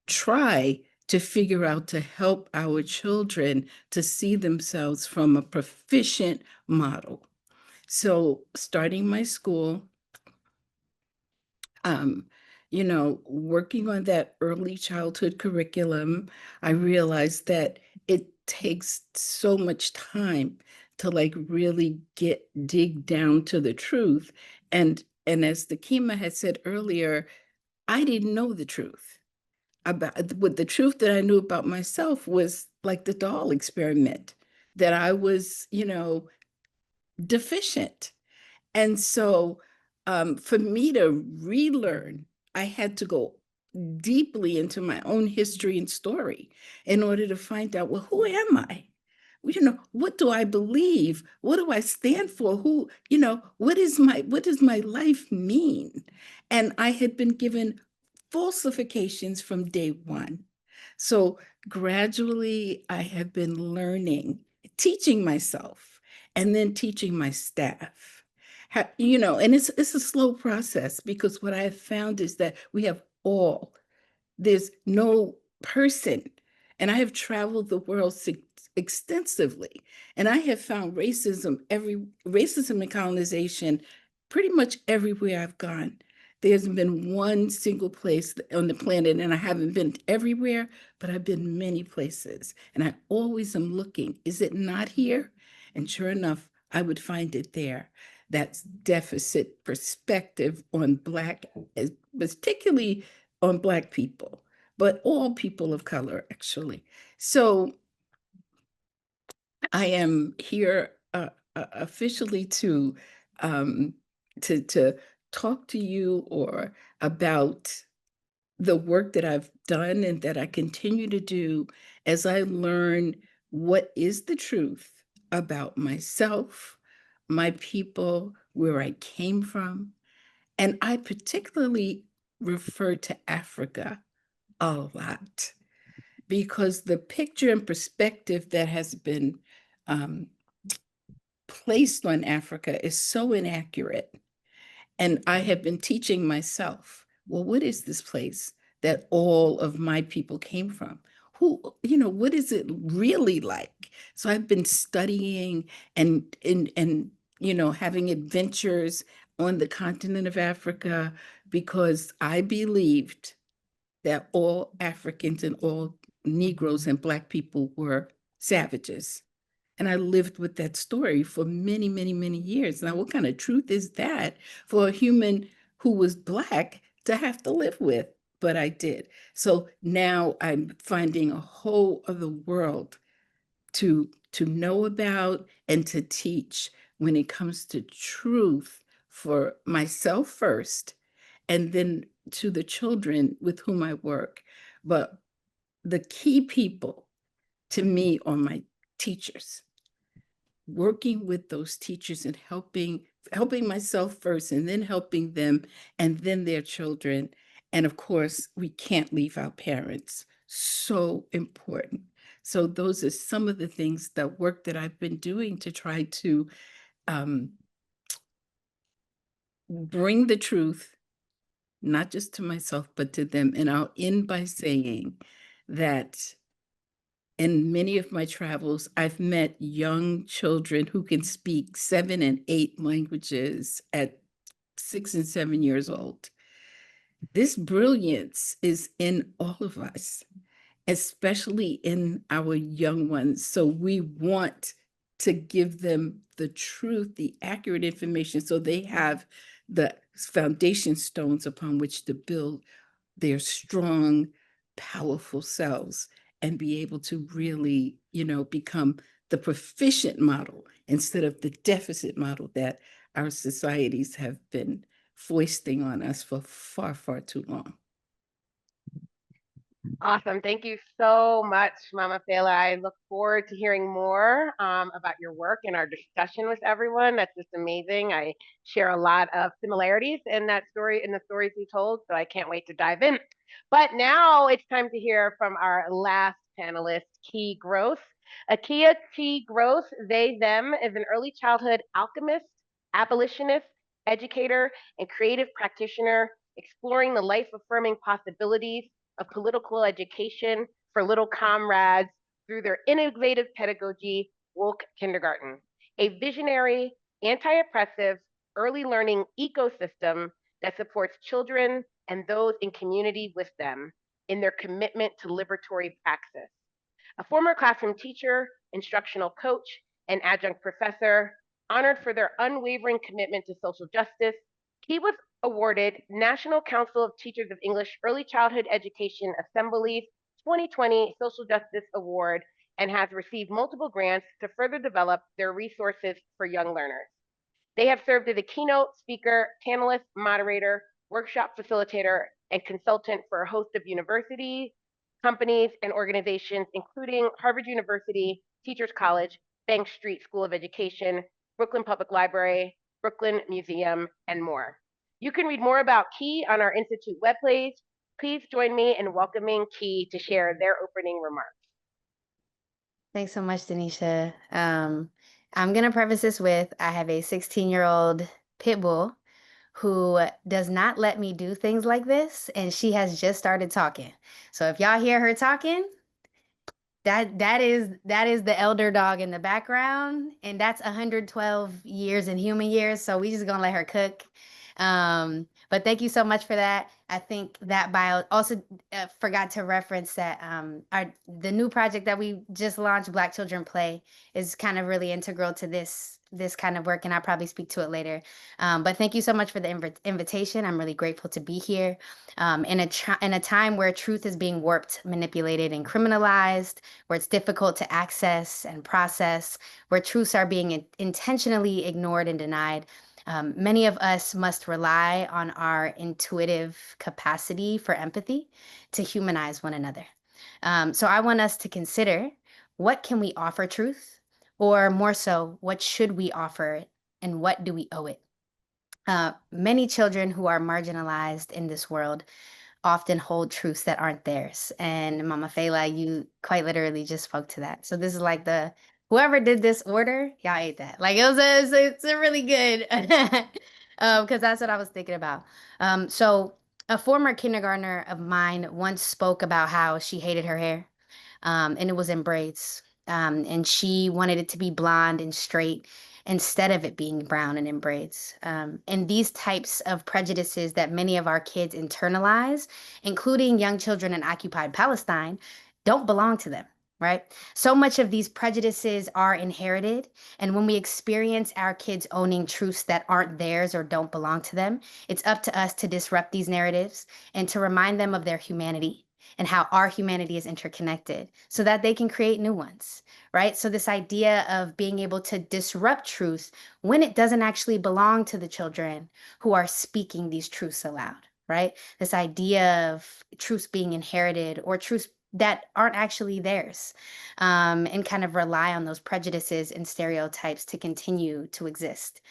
try to figure out to help our children to see themselves from a proficient model. So starting my school, working on that early childhood curriculum, I realized that it takes so much time to really dig down to the truth. And as the Kima had said earlier, I didn't know the truth about what the truth that I knew about myself was like the doll experiment, that I was, deficient. And so for me to relearn, I had to go deeply into my own history and story in order to find out, well, who am I? What do I believe? What do I stand for? What does my life mean? And I had been given falsifications from day one. So gradually, I have been learning, teaching myself, and then teaching my staff. And it's a slow process because what I have found is that there's no person, and I have traveled the world extensively, and I have found racism and colonization pretty much everywhere I've gone. There's been one single place on the planet, and I haven't been everywhere, but I've been many places, and I always am looking, is it not here? And sure enough, I would find it there. That's deficit perspective on particularly on Black people, but all people of color, actually. So I am here officially um, to talk to you or about the work that I've done and that I continue to do as I learn what is the truth about myself, my people, where I came from. And I particularly refer to Africa a lot because the picture and perspective that has been um, placed on Africa is so inaccurate. And I have been teaching myself, well, what is this place that all of my people came from? What is it really like? So I've been studying and having adventures on the continent of Africa because I believed that all Africans and all Negroes and Black people were savages. And I lived with that story for many, many, many years. Now, what kind of truth is that for a human who was Black to have to live with? But I did. So now I'm finding a whole other world to know about and to teach when it comes to truth for myself first, and then to the children with whom I work. But the key people to me are my teachers. Working with those teachers and helping myself first and then helping them and then their children. And of course, we can't leave our parents. So important. So those are some of the things, that work that I've been doing to try to bring the truth, not just to myself, but to them. And I'll end by saying that in many of my travels, I've met young children who can speak 7 and 8 languages at 6 and 7 years old. This brilliance is in all of us, especially in our young ones. So we want to give them the truth, the accurate information, so they have the foundation stones upon which to build their strong, powerful selves and be able to really, become the proficient model instead of the deficit model that our societies have been foisting on us for far, far too long. Awesome. Thank you so much, Mama Fela. I look forward to hearing more about your work and our discussion with everyone. That's just amazing. I share a lot of similarities in that story, in the stories you told, so I can't wait to dive in. But now it's time to hear from our last panelist, Key Gross. Akia T. Gross, they, them, is an early childhood alchemist, abolitionist, educator, and creative practitioner exploring the life-affirming possibilities of political education for little comrades through their innovative pedagogy, Woke Kindergarten, a visionary, anti-oppressive, early learning ecosystem that supports children and those in community with them in their commitment to liberatory praxis. A former classroom teacher, instructional coach, and adjunct professor, honored for their unwavering commitment to social justice, he was awarded National Council of Teachers of English Early Childhood Education Assembly's 2020 Social Justice Award and has received multiple grants to further develop their resources for young learners. They have served as a keynote speaker, panelist, moderator, workshop facilitator, and consultant for a host of universities, companies, and organizations, including Harvard University, Teachers College, Bank Street School of Education, Brooklyn Public Library, Brooklyn Museum, and more. You can read more about Key on our Institute webpage, Please join me in welcoming Key to share their opening remarks. Thanks so much, Denisha. I'm going to preface this with I have a 16-year-old pit bull who does not let me do things like this, and she has just started talking. So if y'all hear her talking, that is the elder dog in the background, and that's 112 years in human years. So we just gonna let her cook. But thank you so much for that. I think that bio also forgot to reference that the new project that we just launched, Black Children Play, is kind of really integral to this kind of work, and I'll probably speak to it later. But thank you so much for the invitation. I'm really grateful to be here in a time where truth is being warped, manipulated, and criminalized, where it's difficult to access and process, where truths are being intentionally ignored and denied. Many of us must rely on our intuitive capacity for empathy to humanize one another. So I want us to consider, what can we offer truth? Or more so, what should we offer it? And what do we owe it? Many children who are marginalized in this world often hold truths that aren't theirs. And Mama Fela, you quite literally just spoke to that. So this is like whoever did this order, y'all ate that. Like it's a really good, because that's what I was thinking about. So a former kindergartner of mine once spoke about how she hated her hair, and it was in braids. And she wanted it to be blonde and straight instead of it being brown and in braids. And these types of prejudices that many of our kids internalize, including young children in occupied Palestine, don't belong to them, right? So much of these prejudices are inherited. And when we experience our kids owning truths that aren't theirs or don't belong to them, it's up to us to disrupt these narratives and to remind them of their humanity and how our humanity is interconnected so that they can create new ones, right? So this idea of being able to disrupt truth when it doesn't actually belong to the children who are speaking these truths aloud, right? This idea of truths being inherited or truths that aren't actually theirs, and kind of rely on those prejudices and stereotypes to continue to exist.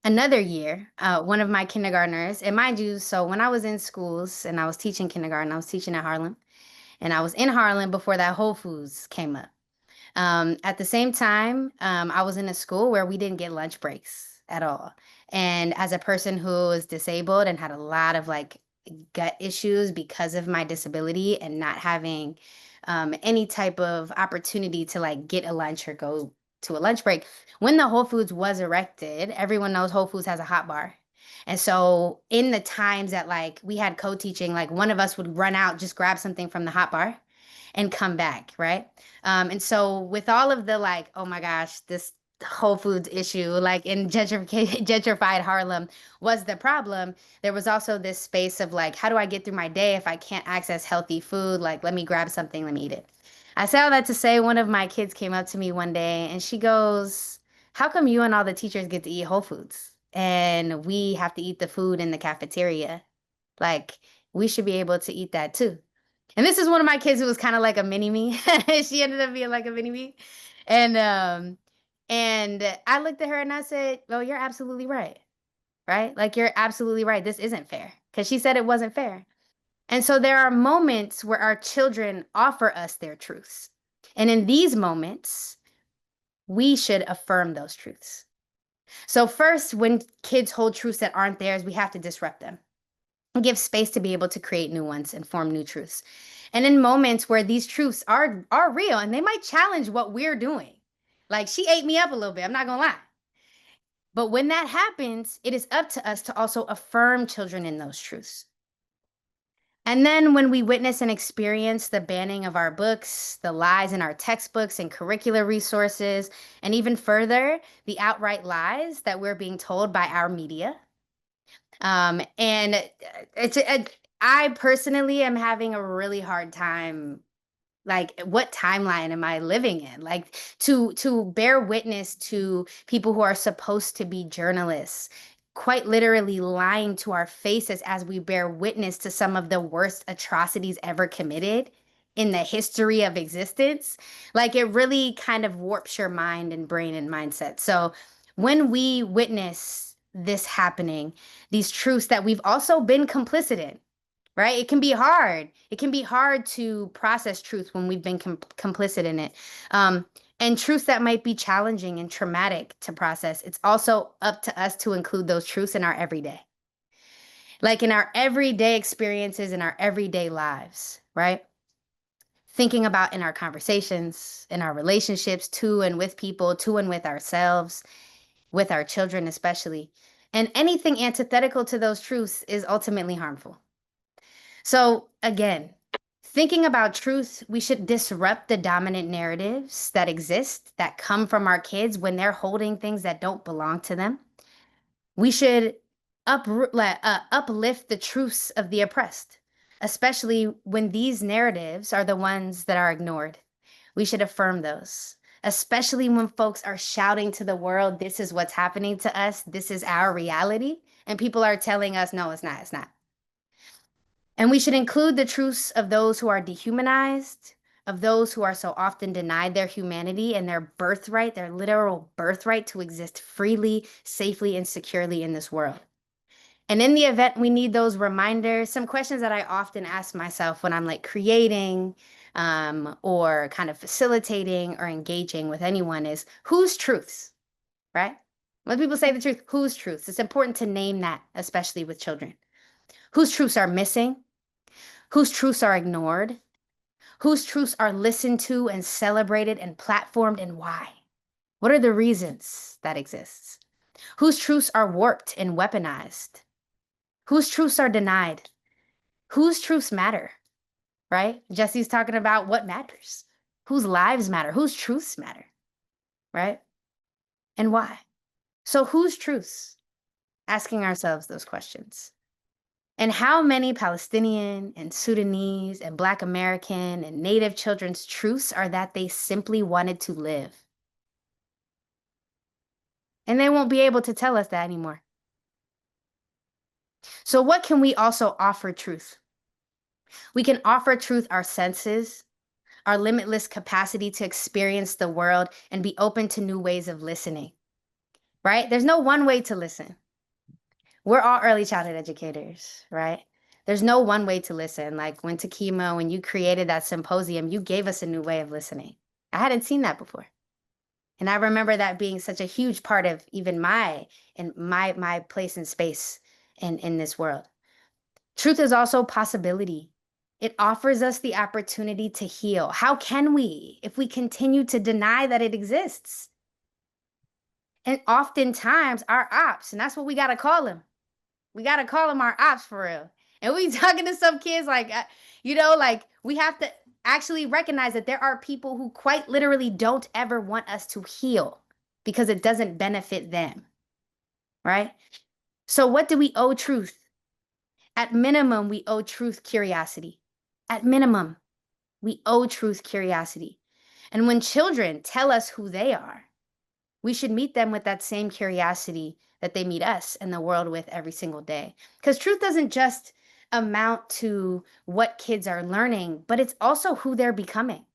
Another year, one of my kindergartners, and mind you, so when I was in schools and I was teaching kindergarten, I was teaching at Harlem, and I was in Harlem before that Whole Foods came up. At the same time, I was in a school where we didn't get lunch breaks at all. And as a person who is disabled and had a lot of like gut issues because of my disability and not having any type of opportunity to like get a lunch or go to a lunch break, when the Whole Foods was erected, everyone knows Whole Foods has a hot bar. And so in the times that like we had co-teaching, like one of us would run out, just grab something from the hot bar and come back, right? And so with all of the like, oh my gosh, this Whole Foods issue, like in gentrified Harlem was the problem, there was also this space of like, how do I get through my day if I can't access healthy food? Like, let me grab something, let me eat it. I say all that to say one of my kids came up to me one day and she goes, how come you and all the teachers get to eat Whole Foods and we have to eat the food in the cafeteria? Like, we should be able to eat that too. And this is one of my kids who was kind of like a mini me. She ended up being like a mini me. And I looked at her and I said, well, you're absolutely right. Right? Like, you're absolutely right. This isn't fair. Because she said it wasn't fair. And so there are moments where our children offer us their truths. And in these moments, we should affirm those truths. So first, when kids hold truths that aren't theirs, we have to disrupt them and give space to be able to create new ones and form new truths. And in moments where these truths are real and they might challenge what we're doing, like she ate me up a little bit, I'm not gonna lie. But when that happens, it is up to us to also affirm children in those truths. And then when we witness and experience the banning of our books, the lies in our textbooks and curricular resources, and even further, the outright lies that we're being told by our media. And I personally am having a really hard time. Like, what timeline am I living in? Like, to bear witness to people who are supposed to be journalists, quite literally lying to our faces as we bear witness to some of the worst atrocities ever committed in the history of existence. Like, it really kind of warps your mind and brain and mindset. So when we witness this happening, these truths that we've also been complicit in, right? It can be hard. It can be hard to process truth when we've been complicit in it. And truths that might be challenging and traumatic to process, it's also up to us to include those truths in our everyday. Like in our everyday experiences, in our everyday lives, right? Thinking about in our conversations, in our relationships to and with people, to and with ourselves, with our children especially. And anything antithetical to those truths is ultimately harmful. So again, thinking about truth, we should disrupt the dominant narratives that exist, that come from our kids when they're holding things that don't belong to them. We should uplift the truths of the oppressed, especially when these narratives are the ones that are ignored. We should affirm those, especially when folks are shouting to the world, this is what's happening to us, this is our reality, and people are telling us, no, it's not, it's not. And we should include the truths of those who are dehumanized, of those who are so often denied their humanity and their birthright, their literal birthright to exist freely, safely, and securely in this world. And in the event we need those reminders, some questions that I often ask myself when I'm like creating or kind of facilitating or engaging with anyone is, whose truths, right? When people say the truth, whose truths? It's important to name that, especially with children. Whose truths are missing? Whose truths are ignored? Whose truths are listened to and celebrated and platformed, and why? What are the reasons that exists? Whose truths are warped and weaponized? Whose truths are denied? Whose truths matter, right? Jesse's talking about what matters. Whose lives matter? Whose truths matter, right? And why? So whose truths? Asking ourselves those questions. And how many Palestinian and Sudanese and Black American and Native children's truths are that they simply wanted to live? And they won't be able to tell us that anymore. So what can we also offer truth? We can offer truth our senses, our limitless capacity to experience the world and be open to new ways of listening, right? There's no one way to listen. We're all early childhood educators, right? There's no one way to listen. Like when Takima, when you created that symposium, you gave us a new way of listening. I hadn't seen that before. And I remember that being such a huge part of even my place and space in this world. Truth is also possibility. It offers us the opportunity to heal. How can we if we continue to deny that it exists? And oftentimes our ops, and that's what we got to call them. We got to call them our ops for real. And we talking to some kids like, like we have to actually recognize that there are people who quite literally don't ever want us to heal because it doesn't benefit them, right? So what do we owe truth? At minimum, we owe truth curiosity. At minimum, we owe truth curiosity. And when children tell us who they are, we should meet them with that same curiosity that they meet us and the world with every single day. Because truth doesn't just amount to what kids are learning, but it's also who they're becoming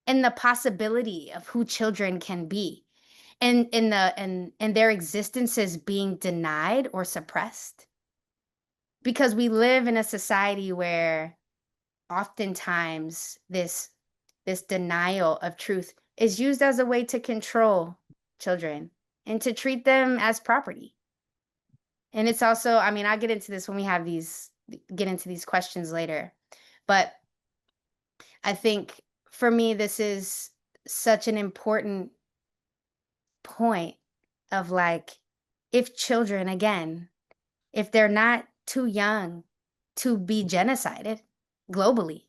and the possibility of who children can be and their existences being denied or suppressed. Because we live in a society where oftentimes this denial of truth is used as a way to control children and to treat them as property. And it's also, I'll get into this when we get into these questions later. But I think for me, this is such an important point of like, if children, again, if they're not too young to be genocided globally,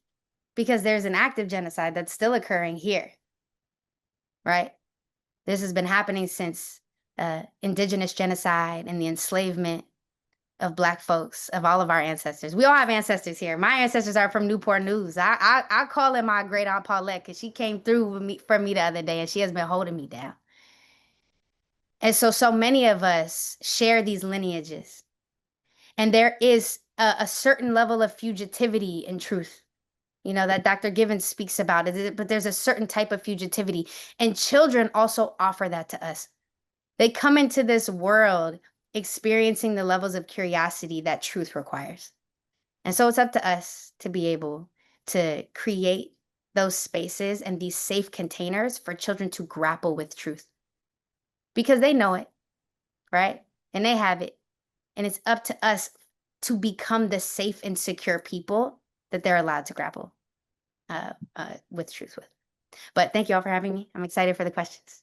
because there's an active genocide that's still occurring here, right? This has been happening since indigenous genocide and the enslavement of Black folks, of all of our ancestors. We all have ancestors here. My ancestors are from Newport News. I call it my great aunt Paulette because she came through for me the other day and she has been holding me down. And so many of us share these lineages. And there is a certain level of fugitivity in truth, that Dr. Givens speaks about it, but there's a certain type of fugitivity. And children also offer that to us. They come into this world experiencing the levels of curiosity that truth requires. And so it's up to us to be able to create those spaces and these safe containers for children to grapple with truth, because they know it, right? And they have it. And it's up to us to become the safe and secure people that they're allowed to grapple with truth with. But thank you all for having me. I'm excited for the questions.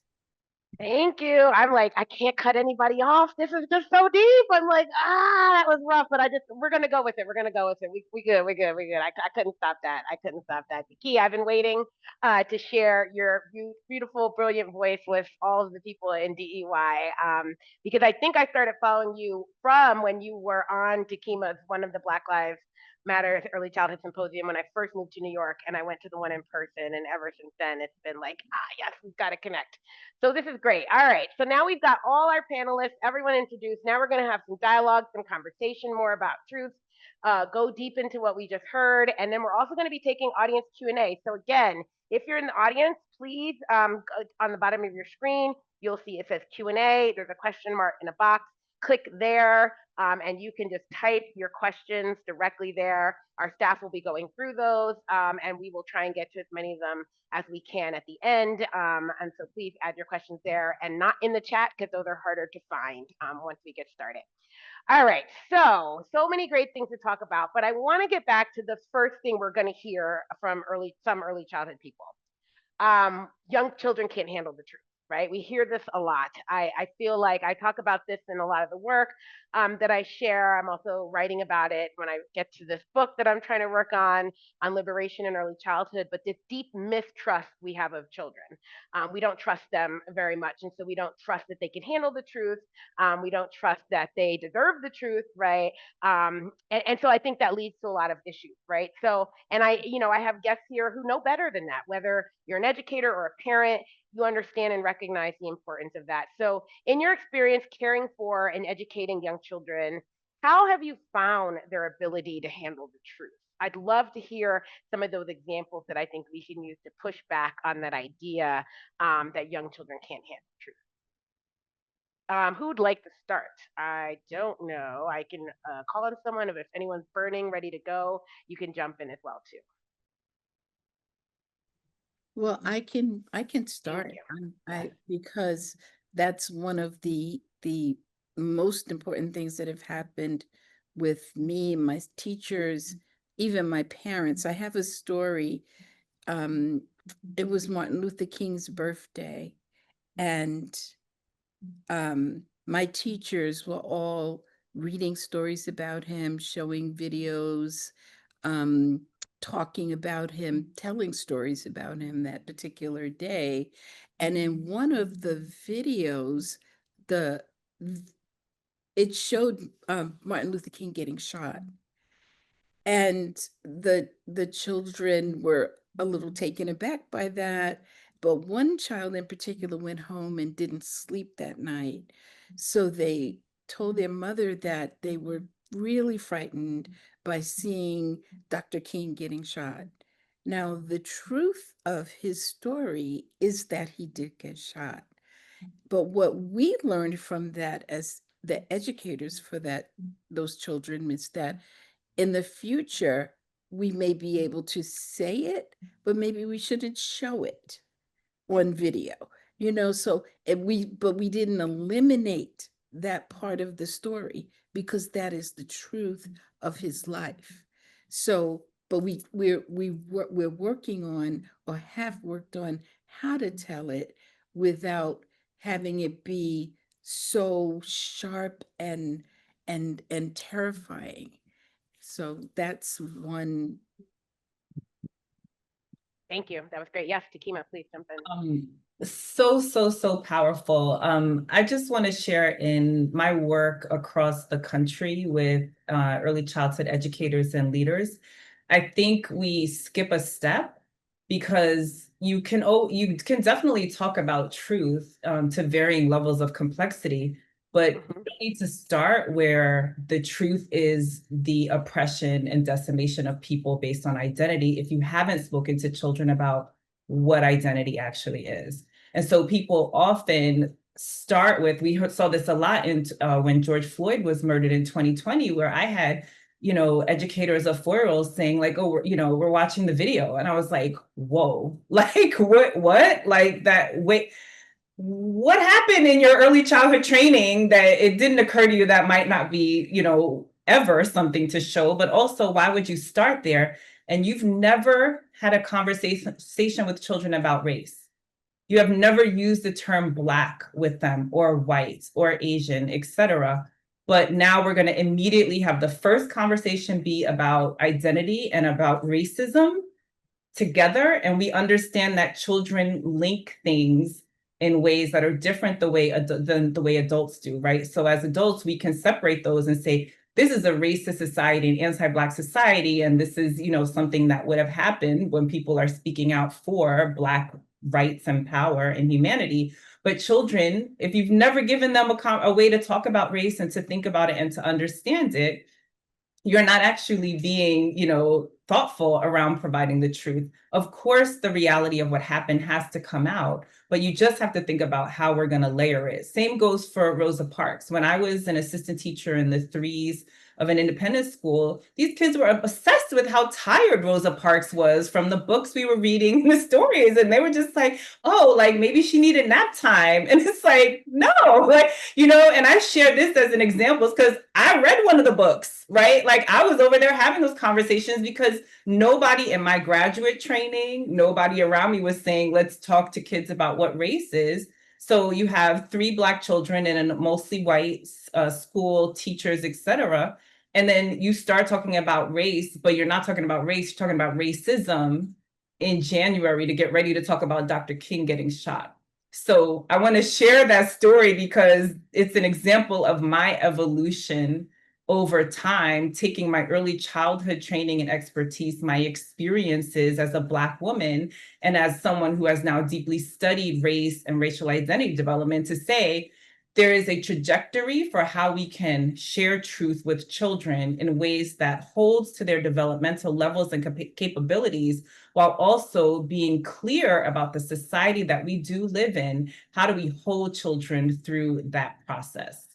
Thank you. I'm like, I can't cut anybody off. This is just so deep. I'm like, that was rough, but we're gonna go with it. We're gonna go with it. We good. I couldn't stop that. Key, I've been waiting to share your beautiful, brilliant voice with all of the people in DEY, because I think I started following you from when you were on Takima's, one of the Black Lives Matter Early Childhood Symposium, when I first moved to New York, and I went to the one in person, and ever since then it's been like, yes, we've got to connect. So this is great. All right, so now we've got all our panelists, everyone introduced. Now we're going to have some dialogue, some conversation more about truth, go deep into what we just heard, and then we're also going to be taking audience Q&A. So again, if you're in the audience, please, on the bottom of your screen, you'll see it says Q&A. There's a question mark in a box. Click there, and you can just type your questions directly there. Our staff will be going through those, and we will try and get to as many of them as we can at the end. And so please add your questions there and not in the chat, because those are harder to find once we get started. All right, so many great things to talk about, but I want to get back to the first thing we're going to hear from some early childhood people. Young children can't handle the truth, right? We hear this a lot. I feel like I talk about this in a lot of the work that I share. I'm also writing about it when I get to this book that I'm trying to work on liberation in early childhood, but this deep mistrust we have of children. We don't trust them very much, and so we don't trust that they can handle the truth. We don't trust that they deserve the truth, right? And so I think that leads to a lot of issues, right? So, and I have guests here who know better than that, whether you're an educator or a parent, you understand and recognize the importance of that. So in your experience caring for and educating young children, how have you found their ability to handle the truth? I'd love to hear some of those examples that I think we can use to push back on that idea that young children can't handle truth. Who would like to start? I don't know. I can call on someone. If anyone's burning, ready to go, you can jump in as well too. Well, I can start because that's one of the most important things that have happened with me, my teachers, even my parents. I have a story. It was Martin Luther King's birthday, and my teachers were all reading stories about him, showing videos, talking about him, telling stories about him that particular day. And in one of the videos, it showed Martin Luther King getting shot. And the children were a little taken aback by that. But one child in particular went home and didn't sleep that night. So they told their mother that they were really frightened by seeing Dr. King getting shot. Now, the truth of his story is that he did get shot. But what we learned from that as the educators for those children is that in the future, we may be able to say it, but maybe we shouldn't show it on video, but we didn't eliminate that part of the story because that is the truth of his life. So, but we're working on, or have worked on, how to tell it without having it be so sharp and terrifying. So that's one. Thank you. That was great. Yes, Takima, please jump in. So powerful. I just want to share in my work across the country with early childhood educators and leaders. I think we skip a step because you can definitely talk about truth to varying levels of complexity, but you need to start where the truth is the oppression and decimation of people based on identity if you haven't spoken to children about what identity actually is. And so people often start with, we saw this a lot in when George Floyd was murdered in 2020, where I had educators of 4-year-olds saying like, oh, we're watching the video. And I was like, whoa, like what? Like that, wait, what happened in your early childhood training that it didn't occur to you that might not be, ever something to show, but also why would you start there? And you've never had a conversation with children about race. You have never used the term Black with them, or white, or Asian, etc. But now we're going to immediately have the first conversation be about identity and about racism together. And we understand that children link things in ways that are different than the way adults do, right? So as adults, we can separate those and say, this is a racist society, an anti-Black society, and this is, something that would have happened when people are speaking out for Black rights and power and humanity. But children, if you've never given them a way to talk about race and to think about it and to understand it, you're not actually being, thoughtful around providing the truth. Of course, the reality of what happened has to come out, but you just have to think about how we're going to layer it. Same goes for Rosa Parks. When I was an assistant teacher in the 3s of an independent school, these kids were obsessed with how tired Rosa Parks was from the books we were reading, the stories. And they were just like, oh, like maybe she needed nap time. And it's like, no, like, and I share this as an example because I read one of the books, right? Like I was over there having those conversations because nobody in my graduate training, nobody around me was saying, let's talk to kids about what race is. So you have 3 Black children in a mostly white school, teachers, etc. And then you start talking about race, but you're not talking about race, you're talking about racism in January to get ready to talk about Dr. King getting shot. So I want to share that story because it's an example of my evolution over time, taking my early childhood training and expertise, my experiences as a Black woman, and as someone who has now deeply studied race and racial identity development, to say there is a trajectory for how we can share truth with children in ways that holds to their developmental levels and capabilities, while also being clear about the society that we do live in. How do we hold children through that process?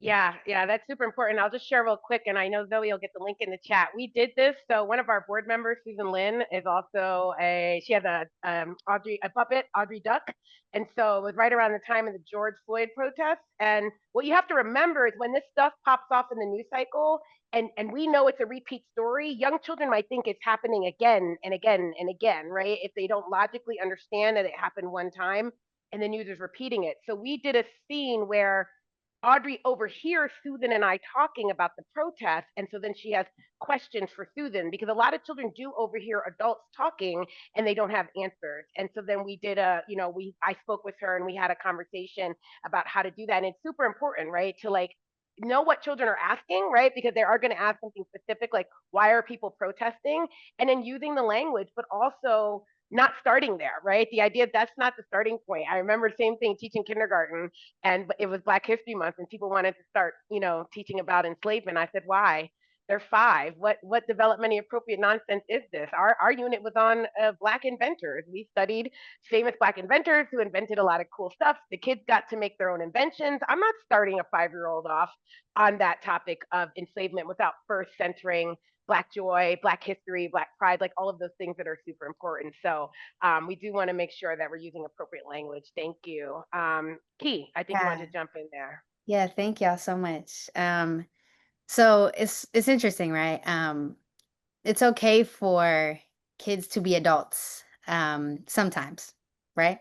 Yeah, that's super important. I'll just share real quick, and I know Zoe will get the link in the chat. We did this, so one of our board members, Susan Lynn, is also she has a puppet, Audrey Duck, and so it was right around the time of the George Floyd protests. And what you have to remember is when this stuff pops off in the news cycle, and we know it's a repeat story, young children might think it's happening again and again and again, right? If they don't logically understand that it happened one time and the news is repeating it. So we did a scene where Audrey overhears Susan and I talking about the protest. And so then she has questions for Susan because a lot of children do overhear adults talking and they don't have answers. And so then we did I spoke with her and we had a conversation about how to do that. And it's super important, right? To like know what children are asking, right? Because they are going to ask something specific, like why are people protesting? And then using the language, but also not starting there, right? The idea that's not the starting point. I remember the same thing teaching kindergarten, and it was Black History Month, and people wanted to start, teaching about enslavement. I said, why? They're 5. What developmentally appropriate nonsense is this? Our unit was on Black inventors. We studied famous Black inventors who invented a lot of cool stuff. The kids got to make their own inventions. I'm not starting a 5-year-old off on that topic of enslavement without first centering Black joy, Black history, Black pride, like all of those things that are super important. So we do want to make sure that we're using appropriate language. Thank you. Key, I think you wanted to jump in there. Yeah, thank y'all so much. So it's interesting, right? It's okay for kids to be adults sometimes, right?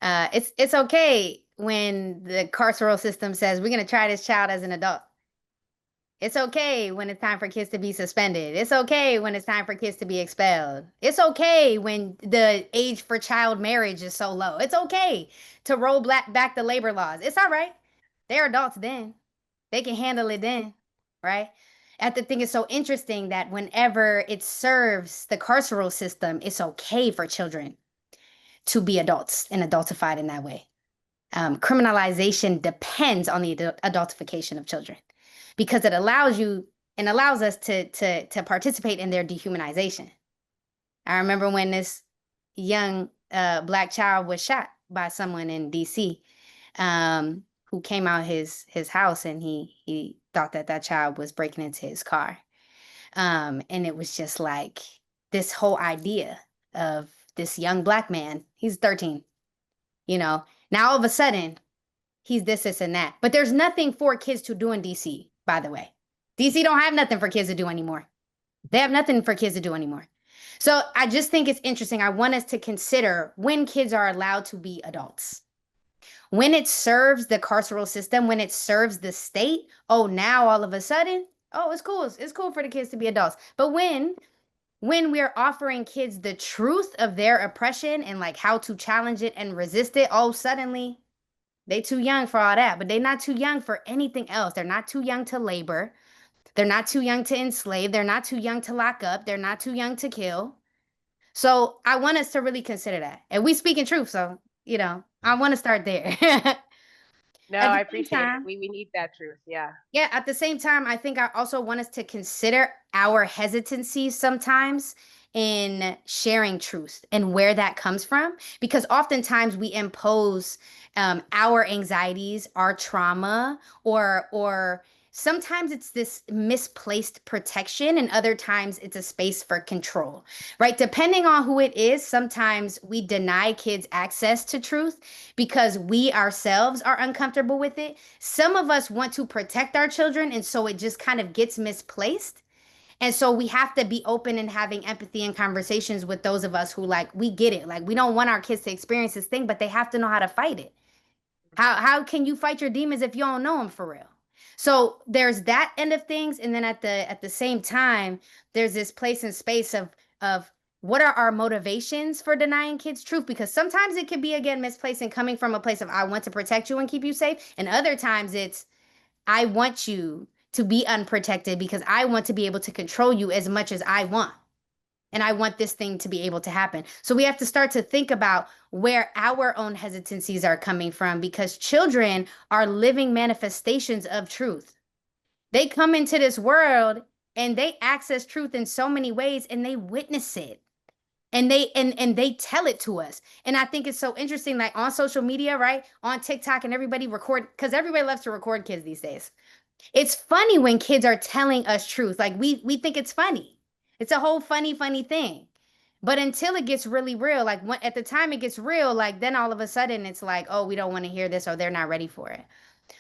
It's okay when the carceral system says we're going to try this child as an adult. It's okay when it's time for kids to be suspended. It's okay when it's time for kids to be expelled. It's okay when the age for child marriage is so low. It's okay to roll back the labor laws. It's all right. They're adults then. They can handle it then, right? I think it's so interesting that whenever it serves the carceral system, it's okay for children to be adults and adultified in that way. Criminalization depends on the adultification of children, because it allows you and allows us to participate in their dehumanization. I remember when this young Black child was shot by someone in DC, who came out his house, and he thought that that child was breaking into his car. And it was just like this whole idea of this young Black man. He's 13, you know. Now all of a sudden, he's this, and that. But there's nothing for kids to do in DC, by the way. DC don't have nothing for kids to do anymore. They have nothing for kids to do anymore. So I just think it's interesting. I want us to consider when kids are allowed to be adults. When it serves the carceral system, when it serves the state, oh, now all of a sudden, oh, it's cool. It's cool for the kids to be adults. But when we're offering kids the truth of their oppression and like how to challenge it and resist it, oh, suddenly they too young for all that. But they're not too young for anything else. They're not too young to labor. They're not too young to enslave. They're not too young to lock up. They're not too young to kill. So I want us to really consider that. And we speak in truth. So, I want to start there. No, At the I same appreciate time- it. We need that truth. Yeah. Yeah, at the same time, I think I also want us to consider our hesitancy sometimes in sharing truth and where that comes from, because oftentimes we impose our anxieties, our trauma, or sometimes it's this misplaced protection, and other times it's a space for control, right? Depending on who it is, sometimes we deny kids access to truth because we ourselves are uncomfortable with it. Some of us want to protect our children, and so it just kind of gets misplaced. And so we have to be open and having empathy and conversations with those of us who, like, we get it. Like, we don't want our kids to experience this thing, but they have to know how to fight it. How can you fight your demons if you don't know them for real? So there's that end of things, and then at the same time, there's this place and space of what are our motivations for denying kids truth? Because sometimes it could be, again, misplaced and coming from a place of I want to protect you and keep you safe, and other times it's I want you to be unprotected because I want to be able to control you as much as I want. And I want this thing to be able to happen. So we have to start to think about where our own hesitancies are coming from, because children are living manifestations of truth. They come into this world and they access truth in so many ways, and they witness it. And they tell it to us. And I think it's so interesting, like on social media, right? On TikTok, and everybody record, because everybody loves to record kids these days. It's funny when kids are telling us truth. Like we think it's funny. It's a whole funny thing. But until it gets really real, like at the time it gets real, like then all of a sudden it's like, oh, we don't want to hear this, or they're not ready for it.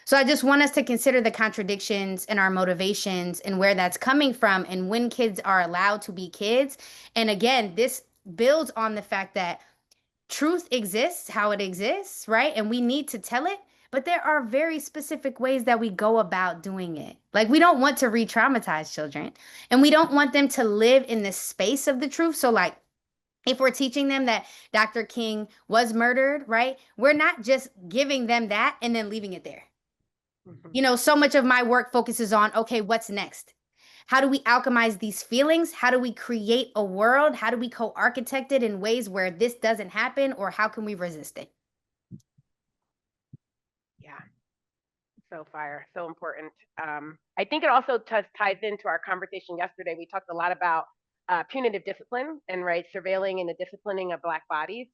So I just want us to consider the contradictions and our motivations and where that's coming from, and when kids are allowed to be kids. And again, this builds on the fact that truth exists how it exists, right? And we need to tell it. But there are very specific ways that we go about doing it. Like, we don't want to re-traumatize children, and we don't want them to live in the space of the truth. So, like, if we're teaching them that Dr. King was murdered, right? We're not just giving them that and then leaving it there. So much of my work focuses on, okay, what's next? How do we alchemize these feelings? How do we create a world? How do we co-architect it in ways where this doesn't happen, or how can we resist it? Yeah. So fire, so important. I think it also ties into our conversation yesterday. We talked a lot about punitive discipline and surveilling and the disciplining of Black bodies.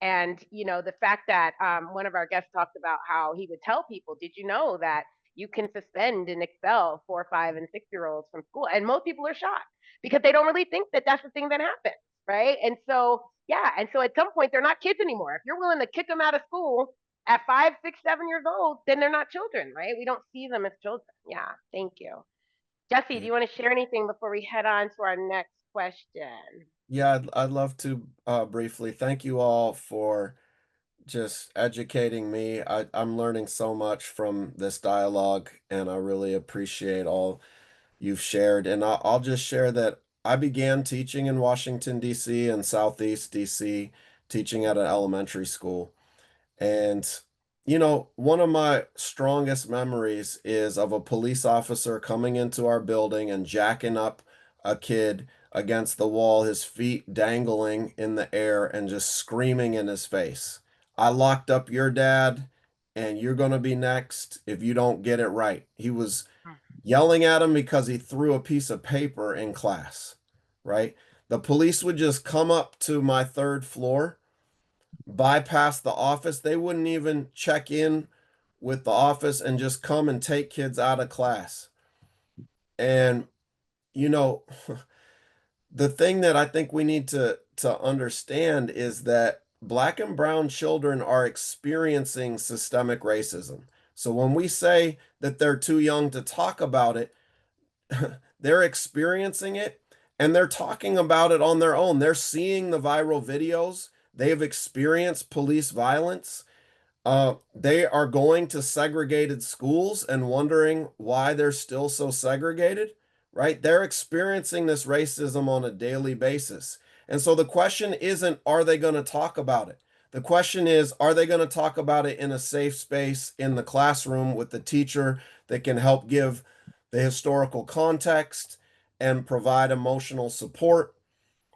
And, the fact that one of our guests talked about how he would tell people, did you know that you can suspend and expel 4, 5, and 6-year-olds from school? And most people are shocked because they don't really think that that's the thing that happens, right? And so, at some point, they're not kids anymore. If you're willing to kick them out of school at 5, 6, 7 years old, then they're not children, right? We don't see them as children. Yeah, thank you. Jesse, do you want to share anything before we head on to our next question? Yeah, I'd love to briefly. Thank you all for just educating me. I'm learning so much from this dialogue, and I really appreciate all you've shared. And I'll just share that I began teaching in Washington, D.C. and Southeast D.C., teaching at an elementary school. And, one of my strongest memories is of a police officer coming into our building and jacking up a kid against the wall, his feet dangling in the air, and just screaming in his face, "I locked up your dad, and you're going to be next if you don't get it right." He was yelling at him because he threw a piece of paper in class, right? The police would just come up to my third floor, bypass the office. They wouldn't even check in with the office and just come and take kids out of class. And, you know, the thing that I think we need to understand is that Black and brown children are experiencing systemic racism. So when we say that they're too young to talk about it, they're experiencing it and they're talking about it on their own. They're seeing the viral videos. They've experienced police violence. They are going to segregated schools and wondering why they're still so segregated, right? They're experiencing this racism on a daily basis. And so the question isn't, are they going to talk about it? The question is, are they going to talk about it in a safe space in the classroom with the teacher that can help give the historical context and provide emotional support?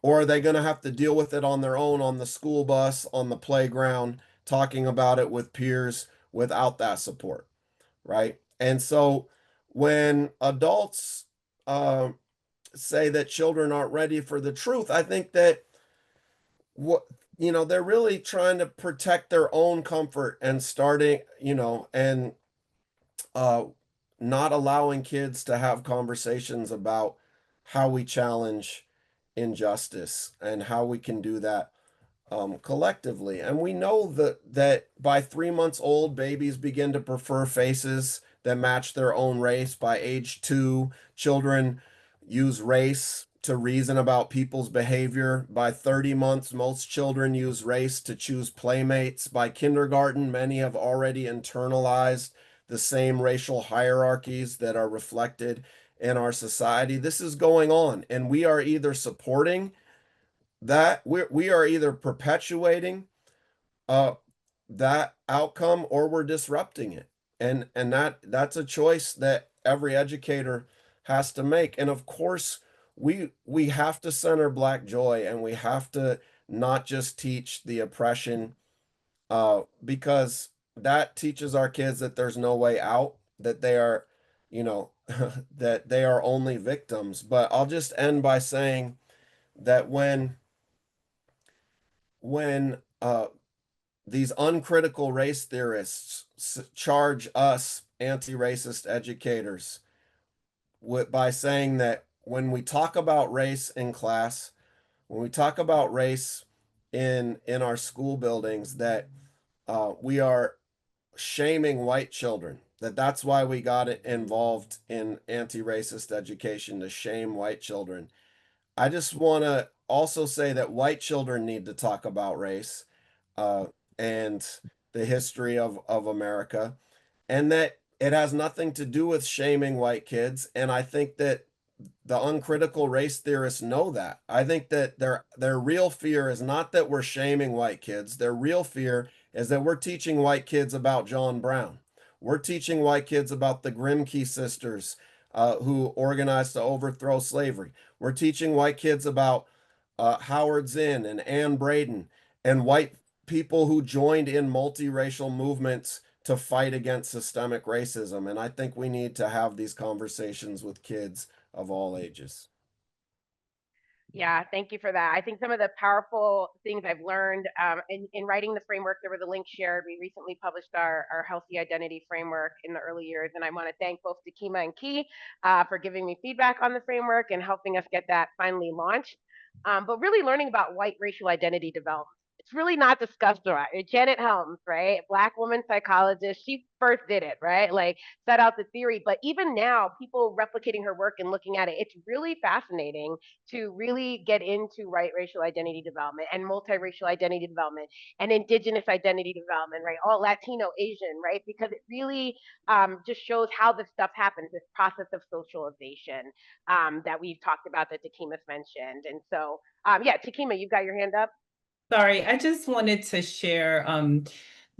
Or are they going to have to deal with it on their own on the school bus, on the playground, talking about it with peers without that support, right? And so when adults say that children aren't ready for the truth, I think that what they're really trying to protect their own comfort and starting, and uh, not allowing kids to have conversations about how we challenge injustice and how we can do that collectively. And we know that by 3 months old, babies begin to prefer faces that match their own race. By age 2, children use race to reason about people's behavior. By 30 months, most children use race to choose playmates. By kindergarten, many have already internalized the same racial hierarchies that are reflected in our society. This is going on, and we are either supporting that, we are either perpetuating uh that outcome, or we're disrupting it. And that's a choice that every educator has to make. And of course, we have to center Black joy, and we have to not just teach the oppression, because that teaches our kids that there's no way out, that they are, that they are only victims. But I'll just end by saying that when these uncritical race theorists charge us anti-racist educators by saying that when we talk about race in class, when we talk about race in our school buildings, that we are shaming white children, that's why we got involved in anti-racist education, to shame white children. I just want to also say that white children need to talk about race, uh, and the history of America, and that it has nothing to do with shaming white kids. And I think that the uncritical race theorists know that. I think that their real fear is not that we're shaming white kids. Their real fear is that we're teaching white kids about John Brown. We're teaching white kids about the Grimke sisters, who organized to overthrow slavery. We're teaching white kids about Howard Zinn and Ann Braden, and white people who joined in multiracial movements to fight against systemic racism. And I think we need to have these conversations with kids of all ages. Yeah, thank you for that. I think some of the powerful things I've learned in writing the framework, there were the links shared. We recently published our healthy identity framework in the early years. And I want to thank both Takima and Key for giving me feedback on the framework and helping us get that finally launched. But really learning about white racial identity development. It's really not discussed a lot. Janet Helms, right? Black woman psychologist. She first did it, right? Like set out the theory. But even now, people replicating her work and looking at it, it's really fascinating to really get into white racial identity development and multiracial identity development and indigenous identity development, right? All Latino, Asian, right? Because it really just shows how this stuff happens, this process of socialization that we've talked about, that Takima's mentioned. And so, yeah, Takima, you've got your hand up. Sorry, I just wanted to share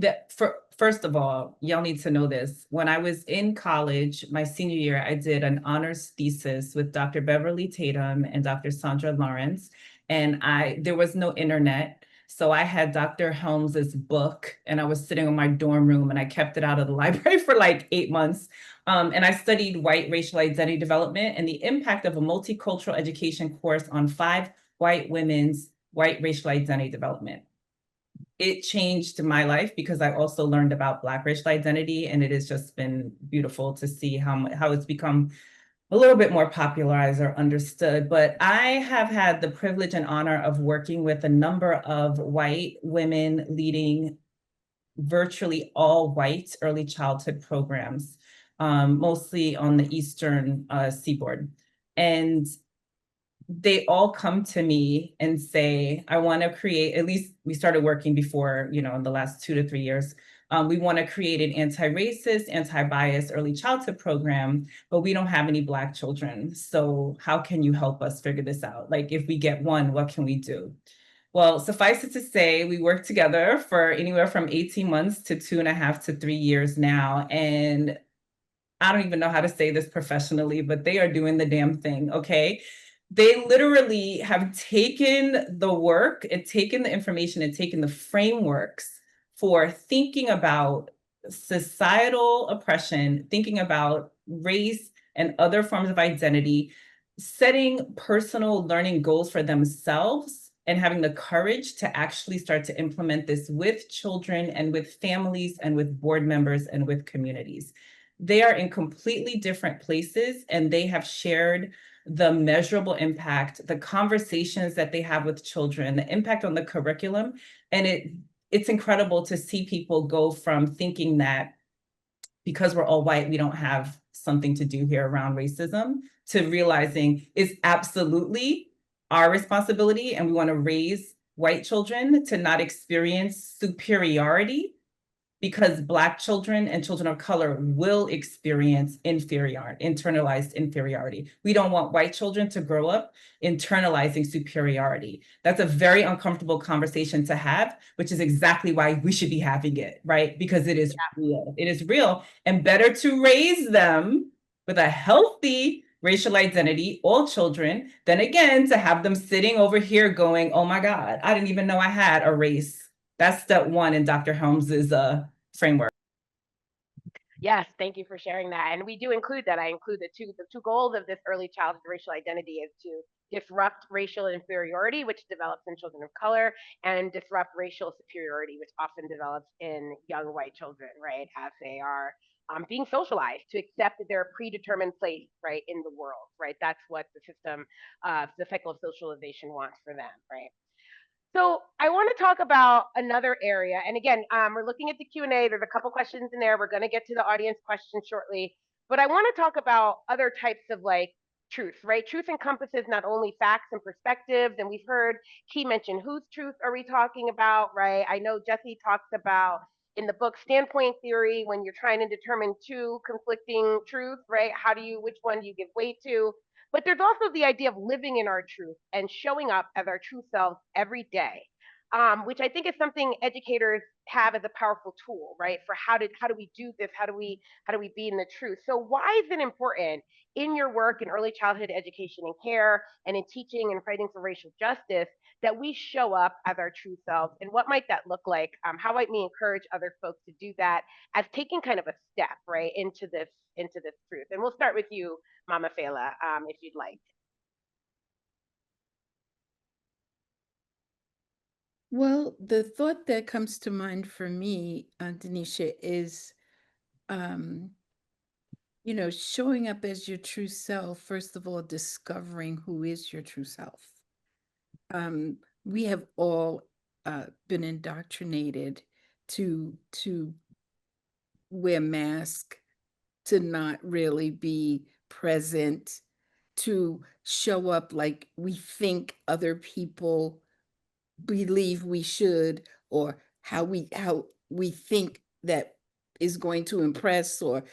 that first of all, y'all need to know this. When I was in college, my senior year, I did an honors thesis with Dr. Beverly Tatum and Dr. Sandra Lawrence. And there was no internet. So I had Dr. Helms's book, and I was sitting in my dorm room, and I kept it out of the library for like 8 months. And I studied white racial identity development and the impact of a multicultural education course on 5 white women's white racial identity development. it changed my life because I also learned about Black racial identity, and it has just been beautiful to see how it's become a little bit more popularized or understood. But I have had the privilege and honor of working with a number of white women leading virtually all white early childhood programs, mostly on the Eastern seaboard. And they all come to me and say, I want to create, at least we started working before, in the last 2 to 3 years. We want to create an anti-racist, anti-bias early childhood program, but we don't have any Black children. So how can you help us figure this out? Like, if we get one, what can we do? Well, suffice it to say, we worked together for anywhere from 18 months to 2.5 to 3 years now. And I don't even know how to say this professionally, but they are doing the damn thing, okay? They literally have taken the work and taken the information and taken the frameworks for thinking about societal oppression, thinking about race and other forms of identity, setting personal learning goals for themselves, and having the courage to actually start to implement this with children and with families and with board members and with communities. They are in completely different places, and they have shared the measurable impact, the conversations that they have with children, the impact on the curriculum. And it's incredible to see people go from thinking that because we're all white, we don't have something to do here around racism, to realizing it's absolutely our responsibility, and we want to raise white children to not experience superiority, because Black children and children of color will experience internalized inferiority. We don't want white children to grow up internalizing superiority. That's a very uncomfortable conversation to have, which is exactly why we should be having it, right? Because it is real. It is real, and better to raise them with a healthy racial identity, all children, than again to have them sitting over here going, oh my God, I didn't even know I had a race. That's step one in Dr. Helms's framework. Yes, thank you for sharing that. And we do include that. I include the two goals of this early childhood racial identity is to disrupt racial inferiority, which develops in children of color, and disrupt racial superiority, which often develops in young white children, right, as they are being socialized to accept that they're a predetermined place, right, in the world, right? That's what the system, the cycle of socialization wants for them, right? So I want to talk about another area, and again, we're looking at the Q&A. There's a couple questions in there. We're going to get to the audience questions shortly, but I want to talk about other types of like truth, right? Truth encompasses not only facts and perspectives, and we've heard Key mention whose truth are we talking about, right? I know Jesse talks about in the book standpoint theory when you're trying to determine two conflicting truths, right? Which one do you give weight to? But there's also the idea of living in our truth and showing up as our true selves every day, which I think is something educators have as a powerful tool, right? For how do we do this? How do we be in the truth? So why is it important in your work in early childhood education and care, and in teaching and fighting for racial justice, that we show up as our true selves? And what might that look like? How might we encourage other folks to do that as taking kind of a step, right, into this truth? And we'll start with you, Mama Fela, if you'd like. Well, the thought that comes to mind for me, Denisha, is, showing up as your true self. First of all, discovering who is your true self. We have all been indoctrinated to wear masks, to not really be present, to show up like we think other people believe we should, or how we think that is going to impress or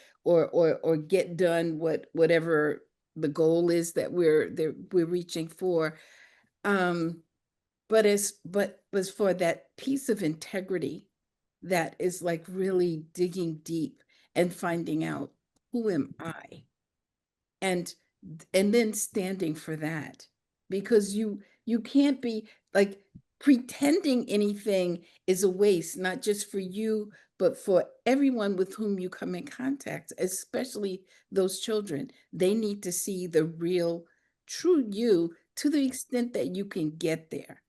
get done whatever the goal is that we're reaching for. But as for that piece of integrity that is like really digging deep and finding out, who am I? And then standing for that, because you can't be like pretending anything is a waste, not just for you, but for everyone with whom you come in contact, especially those children. They need to see the real, true you to the extent that you can get there.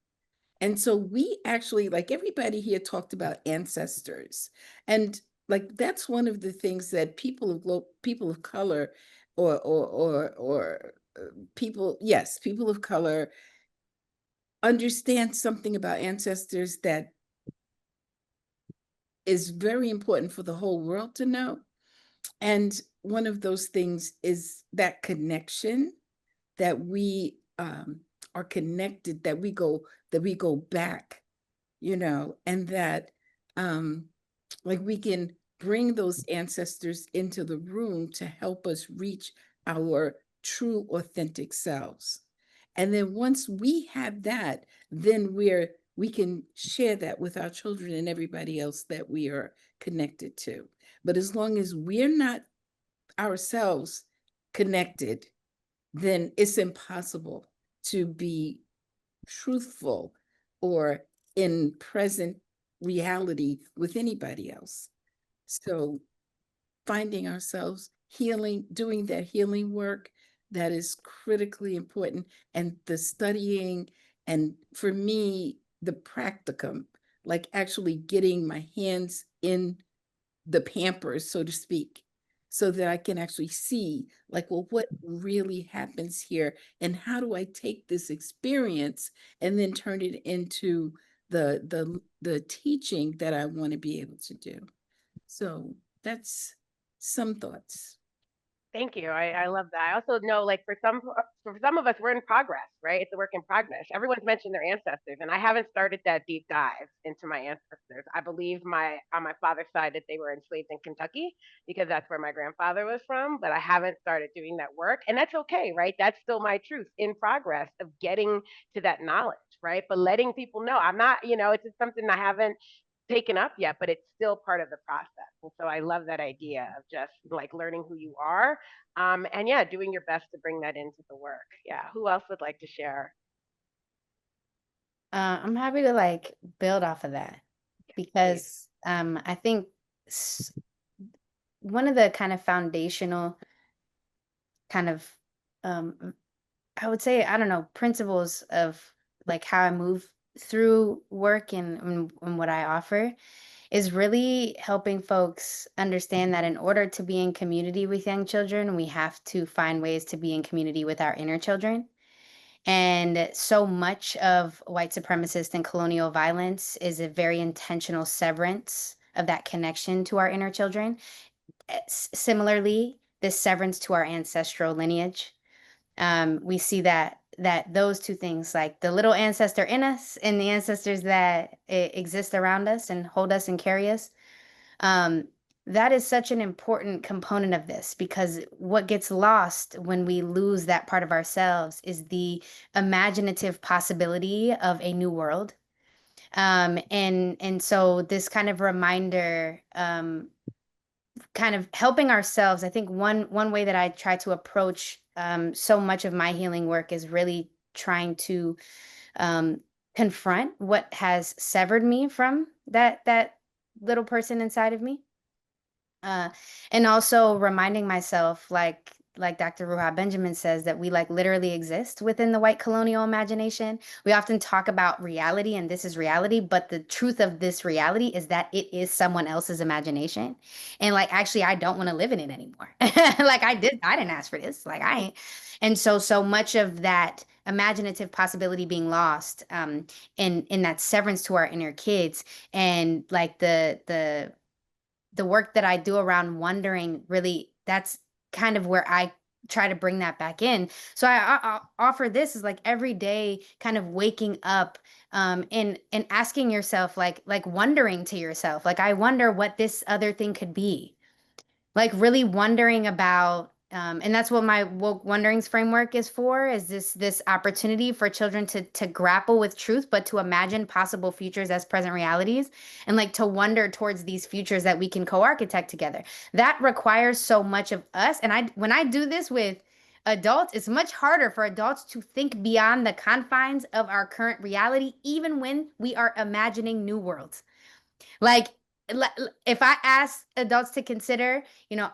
And so we actually, like everybody here talked about ancestors. And like that's one of the things that people of color or people, yes, people of color understand something about ancestors that is very important for the whole world to know. And one of those things is that connection, that we are connected, that we go back, and that like we can bring those ancestors into the room to help us reach our true authentic selves. And then once we have that, then we can share that with our children and everybody else that we are connected to. But as long as we're not ourselves connected, then it's impossible to be truthful or in present reality with anybody else. So finding ourselves, healing, doing that healing work, that is critically important. And the studying, and for me, the practicum, like actually getting my hands in the Pampers, so to speak, so that I can actually see, like, well, what really happens here, and how do I take this experience and then turn it into the teaching that I want to be able to do. So that's some thoughts. Thank you. I love that. I also know, like, for some of us, we're in progress, right? It's a work in progress. Everyone's mentioned their ancestors, and I haven't started that deep dive into my ancestors. I believe on my father's side that they were enslaved in Kentucky because that's where my grandfather was from, but I haven't started doing that work, and that's okay, right? That's still my truth in progress of getting to that knowledge, right? But letting people know I'm not, it's just something I haven't taken up yet, but it's still part of the process. And so I love that idea of just like learning who you are, and yeah, doing your best to bring that into the work. Yeah. Who else would like to share? I'm happy to like build off of that Please. because I think one of the kind of foundational kind of I would say, I don't know, principles of like how I move through work and what I offer is really helping folks understand that in order to be in community with young children, we have to find ways to be in community with our inner children. And so much of white supremacist and colonial violence is a very intentional severance of that connection to our inner children. Similarly, this severance to our ancestral lineage. We see that those two things, like the little ancestor in us and the ancestors that exist around us and hold us and carry us, that is such an important component of this, because what gets lost when we lose that part of ourselves is the imaginative possibility of a new world. And so this kind of reminder, kind of helping ourselves. I think one way that I try to approach so much of my healing work is really trying to confront what has severed me from that little person inside of me. And also reminding myself, like Dr. Ruha Benjamin says, that we like literally exist within the white colonial imagination. We often talk about reality and this is reality, but the truth of this reality is that it is someone else's imagination. And like, actually, I don't want to live in it anymore. Like I didn't ask for this. Like I ain't. And so much of that imaginative possibility being lost in that severance to our inner kids, and like the work that I do around wondering, really, that's kind of where I try to bring that back in. So I offer this is like every day kind of waking up and asking yourself, like wondering to yourself, like I wonder what this other thing could be. Like really wondering about, and that's what my woke wonderings framework is for, is this opportunity for children to grapple with truth, but to imagine possible futures as present realities, and like to wonder towards these futures that we can co-architect together. That requires so much of us. And when I do this with adults, it's much harder for adults to think beyond the confines of our current reality, even when we are imagining new worlds. Like, if I ask adults to consider,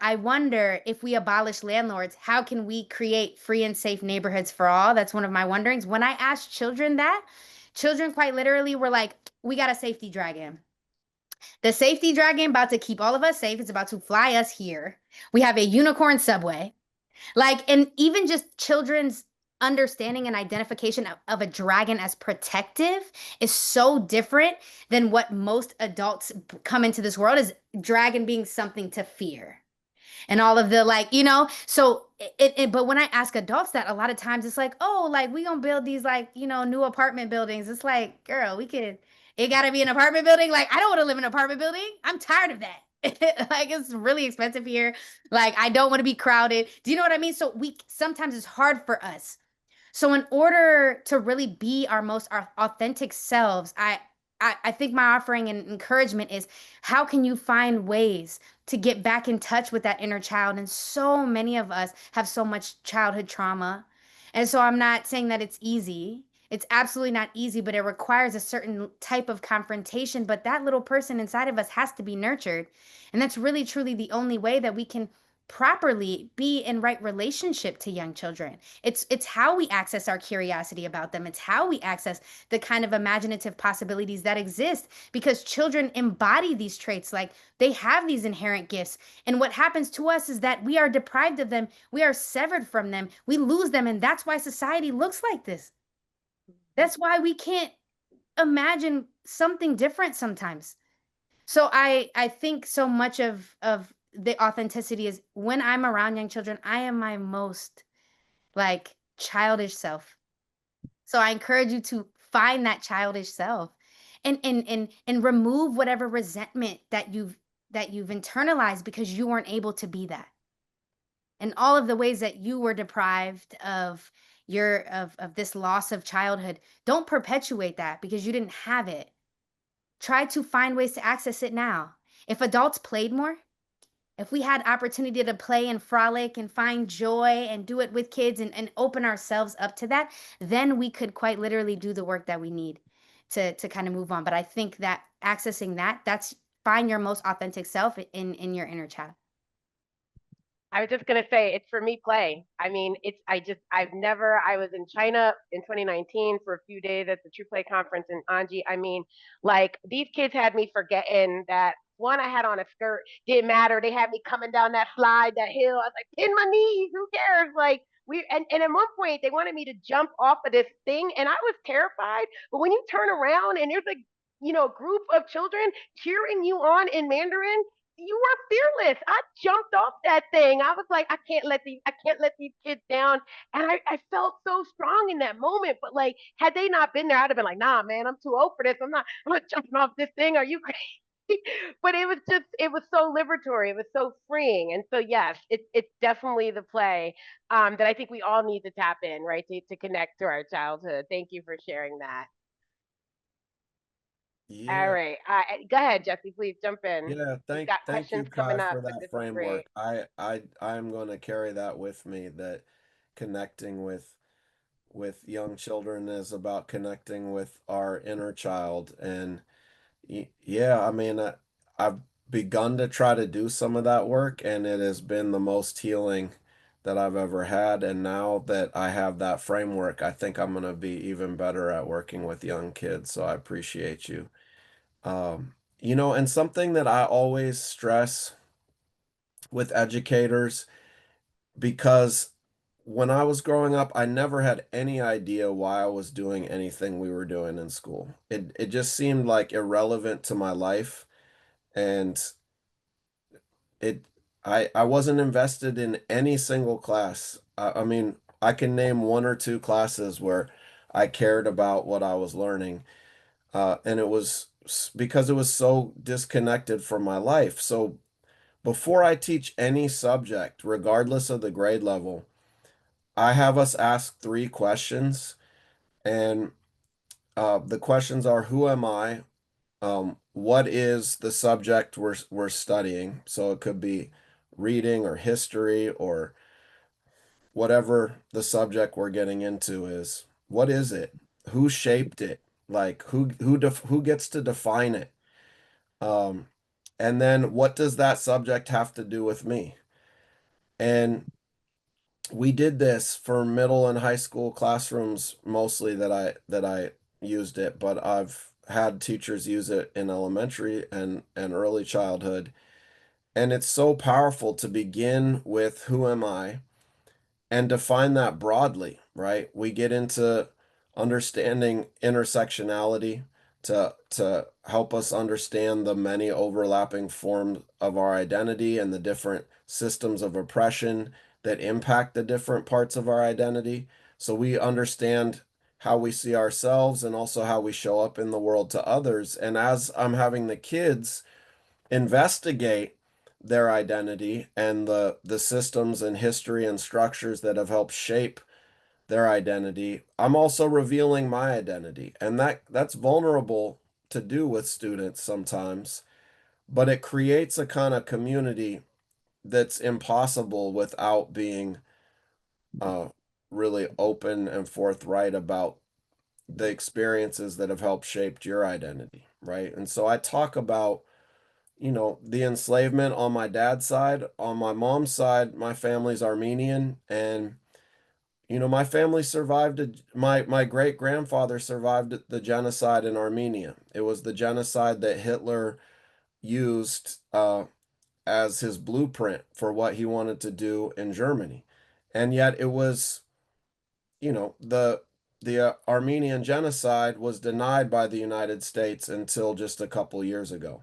I wonder if we abolish landlords, how can we create free and safe neighborhoods for all? That's one of my wonderings. When I ask children that, Children quite literally were like, we got a safety dragon. The safety dragon about to keep all of us safe. It's about to fly us here. We have a unicorn subway. Like, and even just children's understanding and identification of a dragon as protective is so different than what most adults come into this world as dragon being something to fear and all of the like, so but when I ask adults that, a lot of times it's like, oh, like we gonna build these like, new apartment buildings. It's like, girl, it gotta be an apartment building. Like, I don't want to live in an apartment building. I'm tired of that. Like, it's really expensive here. Like, I don't want to be crowded. Do you know what I mean? So sometimes it's hard for us. So in order to really be our most authentic selves, I think my offering and encouragement is, how can you find ways to get back in touch with that inner child? And so many of us have so much childhood trauma. And so I'm not saying that it's easy. It's absolutely not easy, but it requires a certain type of confrontation. But that little person inside of us has to be nurtured. And that's really, truly the only way that we can properly be in right relationship to young children. It's how we access our curiosity about them. It's how we access the kind of imaginative possibilities that exist, because children embody these traits. Like, they have these inherent gifts. And what happens to us is that we are deprived of them. We are severed from them. We lose them. And that's why society looks like this. That's why we can't imagine something different sometimes. So I think so much of the authenticity is when I'm around young children, I am my most like childish self. So I encourage you to find that childish self and remove whatever resentment that you've internalized because you weren't able to be that. And all of the ways that you were deprived of of this loss of childhood, don't perpetuate that because you didn't have it. Try to find ways to access it now. If adults played more, if we had opportunity to play and frolic and find joy and do it with kids and open ourselves up to that, then we could quite literally do the work that we need to kind of move on. But I think that accessing that's find your most authentic self in your inner child. I was just gonna say, it's for me play. I mean, I was in China in 2019 for a few days at the True Play conference in Anji. I mean, like, these kids had me forgetting that one, I had on a skirt, didn't matter. They had me coming down that slide, that hill. I was like, pin my knees, who cares? Like, and at one point they wanted me to jump off of this thing, and I was terrified. But when you turn around and there's a group of children cheering you on in Mandarin, you were fearless. I jumped off that thing. I was like, I can't let these kids down. And I felt so strong in that moment. But like, had they not been there, I'd have been like, nah, man, I'm too old for this. I'm not jumping off this thing. Are you crazy? But it was so liberatory. It was so freeing. And so yes, it's definitely the play that I think we all need to tap in, right? To connect to our childhood. Thank you for sharing that. All Yeah. right. Go ahead, Jesse. Please jump in. Yeah, We've got thank you, questions Kai, coming up, for but that this is great. framework. I'm going to carry that with me, that connecting with young children is about connecting with our inner child. And yeah, I mean, I've begun to try to do some of that work, and it has been the most healing that I've ever had. And now that I have that framework, I think I'm going to be even better at working with young kids. So I appreciate you. And something that I always stress with educators, because when I was growing up, I never had any idea why I was doing anything we were doing in school. It just seemed like irrelevant to my life, and it I wasn't invested in any single class. I mean, I can name one or two classes where I cared about what I was learning, and it was because it was so disconnected from my life. So before I teach any subject, regardless of the grade level, I have us ask three questions. And the questions are, who am I? What is the subject we're studying? So it could be reading or history or whatever the subject we're getting into is. What is it? Who shaped it? Like, who gets to define it? Um, and then what does that subject have to do with me? And we did this for middle and high school classrooms mostly that I used it, but I've had teachers use it in elementary and early childhood. And it's so powerful to begin with who am I and define that broadly, right? We get into understanding intersectionality to help us understand the many overlapping forms of our identity and the different systems of oppression that impact the different parts of our identity. So we understand how we see ourselves and also how we show up in the world to others. And as I'm having the kids investigate their identity and the systems and history and structures that have helped shape their identity, I'm also revealing my identity. And that's vulnerable to do with students sometimes, but it creates a kind of community that's impossible without being uh, really open and forthright about the experiences that have helped shaped your identity, right? And so I talk about, the enslavement on my dad's side. On my mom's side, my family's Armenian, and my family survived my great grandfather survived the genocide in Armenia. It was the genocide that Hitler used as his blueprint for what he wanted to do in Germany, and yet it was, the Armenian genocide was denied by the United States until just a couple years ago.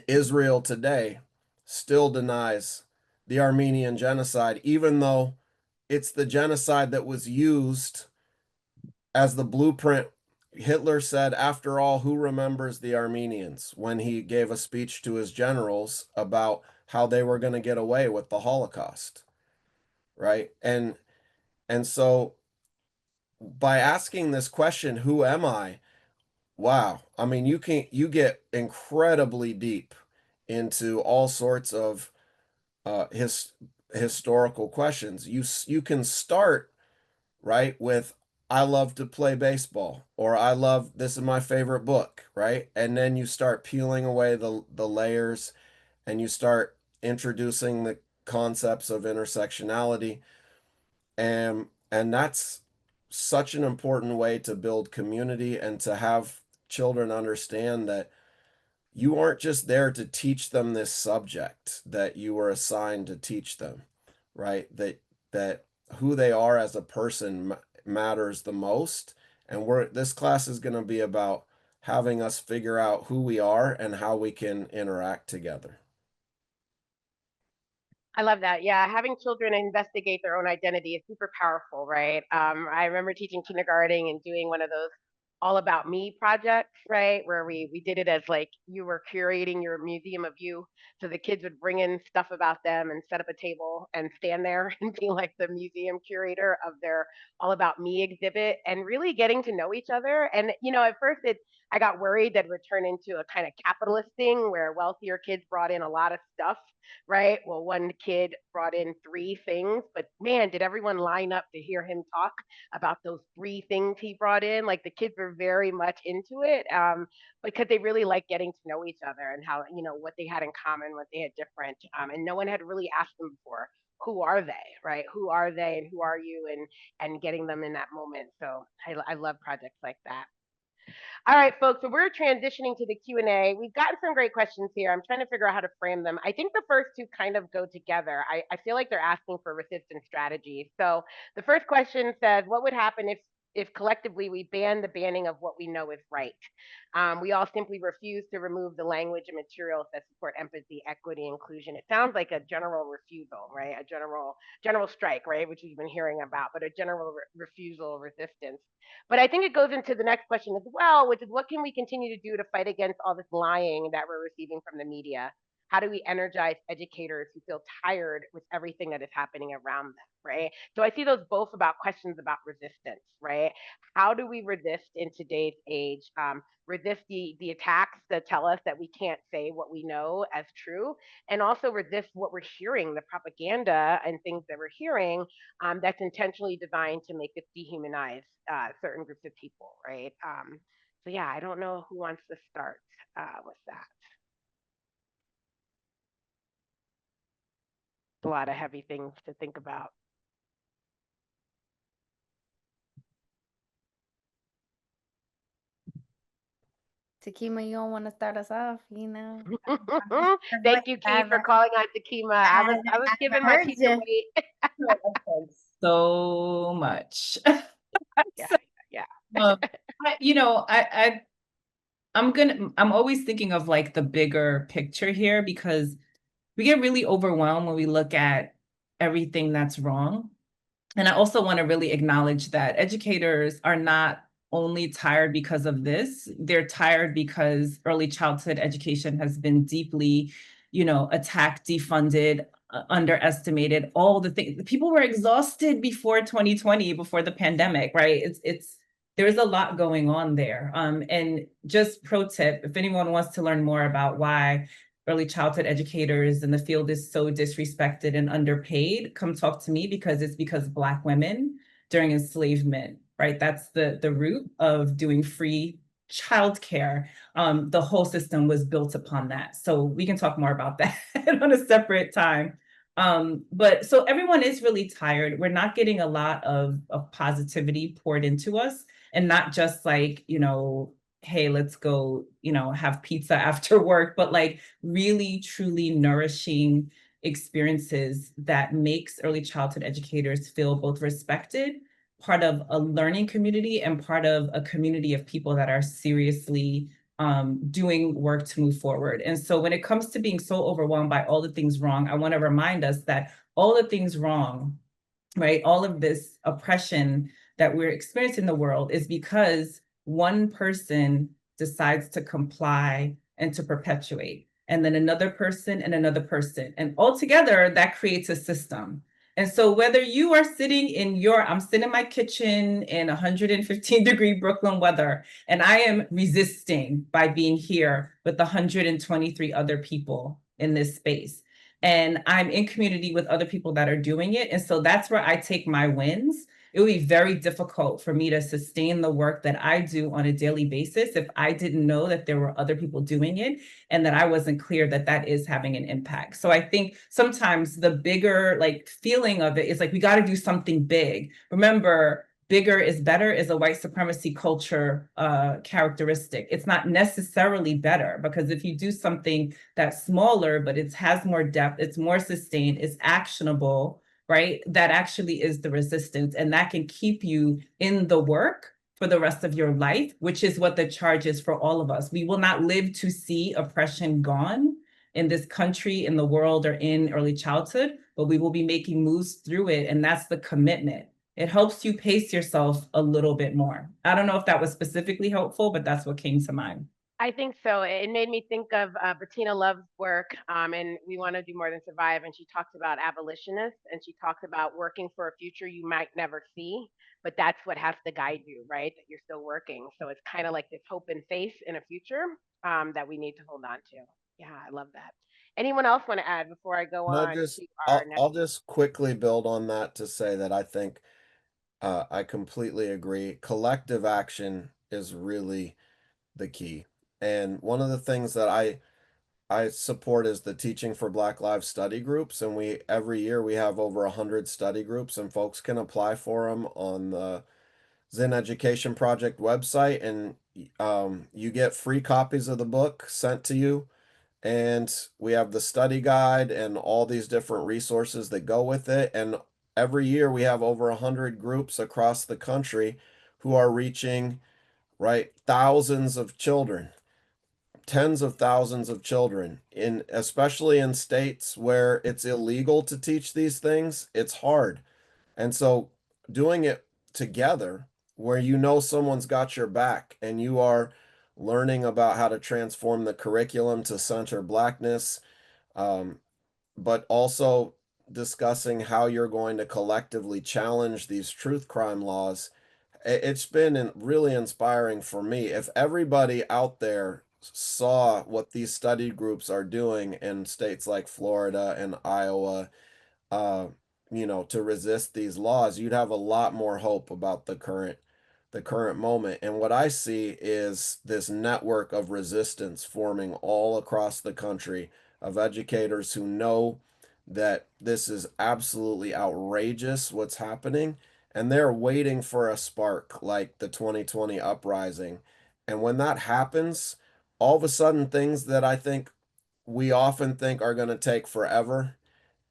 Israel today still denies the Armenian genocide, even though it's the genocide that was used as the blueprint. Hitler said, after all, who remembers the Armenians, when he gave a speech to his generals about how they were going to get away with the Holocaust, right? And so by asking this question, who am I? Wow. I mean, you get incredibly deep into all sorts of historical questions. You can start right with I love to play baseball, or this is my favorite book, right? And then you start peeling away the layers, and you start introducing the concepts of intersectionality, and that's such an important way to build community and to have children understand that you aren't just there to teach them this subject that you were assigned to teach them, right? That who they are as a person matters the most. And this class is going to be about having us figure out who we are and how we can interact together. I love that. Yeah, having children investigate their own identity is super powerful, right? I remember teaching kindergarten and doing one of those all about me projects, right? Where we did it as like you were curating your museum of you. So the kids would bring in stuff about them and set up a table and stand there and be like the museum curator of their all about me exhibit, and really getting to know each other. And at first I got worried that it would turn into a kind of capitalist thing where wealthier kids brought in a lot of stuff, right? Well, one kid brought in three things, but man, did everyone line up to hear him talk about those three things he brought in? Like the kids were very much into it, because they really like getting to know each other and how, what they had in common, what they had different. And no one had really asked them before, who are they, right? Who are they and who are you? And getting them in that moment. So I love projects like that. All right, folks. So we're transitioning to the Q&A. We've gotten some great questions here. I'm trying to figure out how to frame them. I think the first two kind of go together. I feel like they're asking for resistance strategies. So the first question says, what would happen if collectively we ban the banning of what we know is right? We all simply refuse to remove the language and materials that support empathy, equity, inclusion. It sounds like a general refusal, right? A general strike, right? Which we've been hearing about, but a general refusal, resistance. But I think it goes into the next question as well, which is what can we continue to do to fight against all this lying that we're receiving from the media? How do we energize educators who feel tired with everything that is happening around them, right? So I see those both about questions about resistance, right? How do we resist in today's age? Resist the attacks that tell us that we can't say what we know as true, and also resist what we're hearing, the propaganda and things that we're hearing, that's intentionally designed to make us dehumanize certain groups of people, right? So yeah, I don't know who wants to start with that. A lot of heavy things to think about. Takima, you don't want to start us off, you know? Thank you, Key, for calling on Takima. I was I giving my heard piece you. away. So much. Yeah, yeah. You know, I'm always thinking of like the bigger picture here, because we get really overwhelmed when we look at everything that's wrong. And I also want to really acknowledge that educators are not only tired because of this, they're tired because early childhood education has been deeply, attacked, defunded, underestimated, all the things. People were exhausted before 2020, before the pandemic, right? There's a lot going on there. And just pro tip, if anyone wants to learn more about why early childhood educators in the field is so disrespected and underpaid, come talk to me, because it's because Black women during enslavement, right? That's the root of doing free childcare. The whole system was built upon that. So we can talk more about that on a separate time. But so everyone is really tired. We're not getting a lot of positivity poured into us, and not just like, hey, let's go, have pizza after work, but like really, truly nourishing experiences that makes early childhood educators feel both respected, part of a learning community, and part of a community of people that are seriously doing work to move forward. And so when it comes to being so overwhelmed by all the things wrong, I want to remind us that all the things wrong, right, all of this oppression that we're experiencing in the world is because one person decides to comply and to perpetuate, and then another person and another person. And altogether, that creates a system. And so whether you are sitting I'm sitting in my kitchen in 115-degree Brooklyn weather, and I am resisting by being here with 123 other people in this space. And I'm in community with other people that are doing it. And so that's where I take my wins. It would be very difficult for me to sustain the work that I do on a daily basis if I didn't know that there were other people doing it and that I wasn't clear that that is having an impact. So I think sometimes the bigger like feeling of it is like, we got to do something big. Remember, bigger is better is a white supremacy culture characteristic. It's not necessarily better, because if you do something that's smaller, but it has more depth, it's more sustained, it's actionable, right? That actually is the resistance, and that can keep you in the work for the rest of your life, which is what the charge is for all of us. We will not live to see oppression gone in this country, in the world, or in early childhood, but we will be making moves through it, and that's the commitment. It helps you pace yourself a little bit more. I don't know if that was specifically helpful, but that's what came to mind. I think so. It made me think of Bettina Love's work, and We Want to Do More Than Survive. And she talks about abolitionists, and she talks about working for a future you might never see, but that's what has to guide you, right? That you're still working. So it's kind of like this hope and faith in a future that we need to hold on to. Yeah, I love that. Anyone else want to add before I go on to our next? I'll just quickly build on that to say that I think I completely agree. Collective action is really the key. And one of the things that I support is the Teaching for Black Lives study groups, and we every year we have over 100 study groups, and folks can apply for them on the Zen Education Project website, and you get free copies of the book sent to you, and we have the study guide and all these different resources that go with it. And every year we have over 100 groups across the country who are reaching, right, thousands of children, tens of thousands of children, in especially in states where it's illegal to teach these things. It's hard. And so doing it together, where you know someone's got your back and you are learning about how to transform the curriculum to center Blackness, um, but also discussing how you're going to collectively challenge these truth crime laws. It's been really inspiring for me. If everybody out there saw what these study groups are doing in states like Florida and Iowa, uh, to resist these laws, you'd have a lot more hope about the current moment. And what I see is this network of resistance forming all across the country of educators who know that this is absolutely outrageous what's happening, and they're waiting for a spark like the 2020 uprising. And when that happens, all of a sudden things that I think we often think are going to take forever,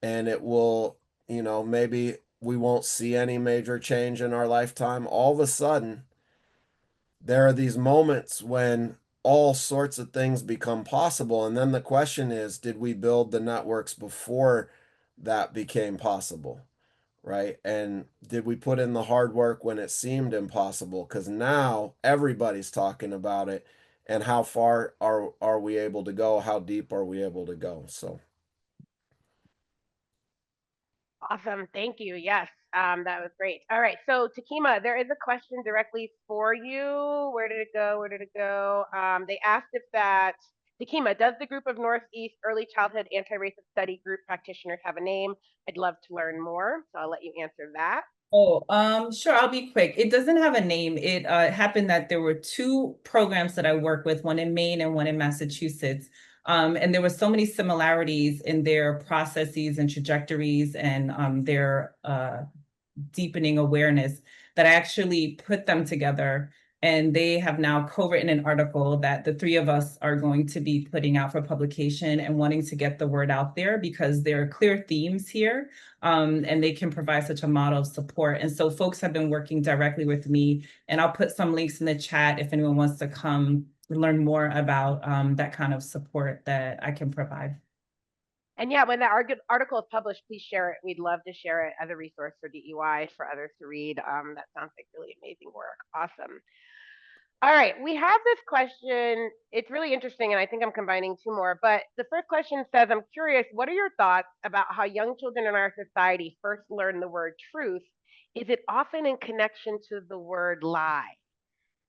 and it will, maybe we won't see any major change in our lifetime. All of a sudden, there are these moments when all sorts of things become possible. And then the question is, did we build the networks before that became possible? Right? And did we put in the hard work when it seemed impossible? Because now everybody's talking about it. And how far are we able to go? How deep are we able to go? So Awesome. Thank you. Yes, that was great. All right. So, Takima, there is a question directly for you. Where did it go? Where did it go? They asked if that, Takima, does the group of Northeast Early Childhood Anti-Racist Study Group practitioners have a name? I'd love to learn more. So, I'll let you answer that. Oh, sure, I'll be quick. It doesn't have a name. It happened that there were two programs that I work with, one in Maine and one in Massachusetts. And there were so many similarities in their processes and trajectories and their deepening awareness that I actually put them together. And they have now co-written an article that the three of us are going to be putting out for publication and wanting to get the word out there because there are clear themes here, and they can provide such a model of support. And so folks have been working directly with me, and I'll put some links in the chat if anyone wants to come learn more about that kind of support that I can provide. And yeah, when that article is published, please share it. We'd love to share it as a resource for DEY for others to read. That sounds like really amazing work. Awesome. All right, we have this question. It's really interesting, and I think I'm combining two more. But the first question says, I'm curious, what are your thoughts about how young children in our society first learn the word truth? Is it often in connection to the word lie?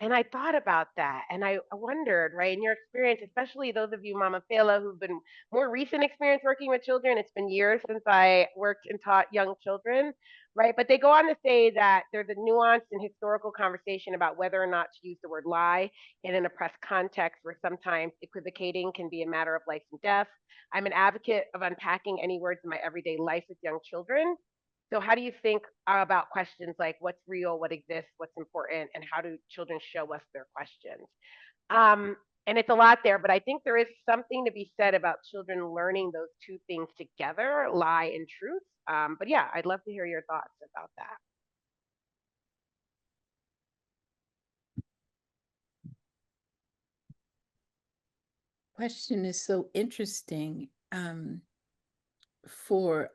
And I thought about that, and I wondered, right, in your experience, especially those of you, Mama Fela, who've been more recent experience working with children. It's been years since I worked and taught young children, right? But they go on to say that there's a nuanced and historical conversation about whether or not to use the word lie in an oppressed context, where sometimes equivocating can be a matter of life and death. I'm an advocate of unpacking any words in my everyday life with young children. So how do you think about questions like what's real, what exists, what's important, and how do children show us their questions? And it's a lot there, but I think there is something to be said about children learning those two things together, lie and truth. But yeah, I'd love to hear your thoughts about that. Question is so interesting. For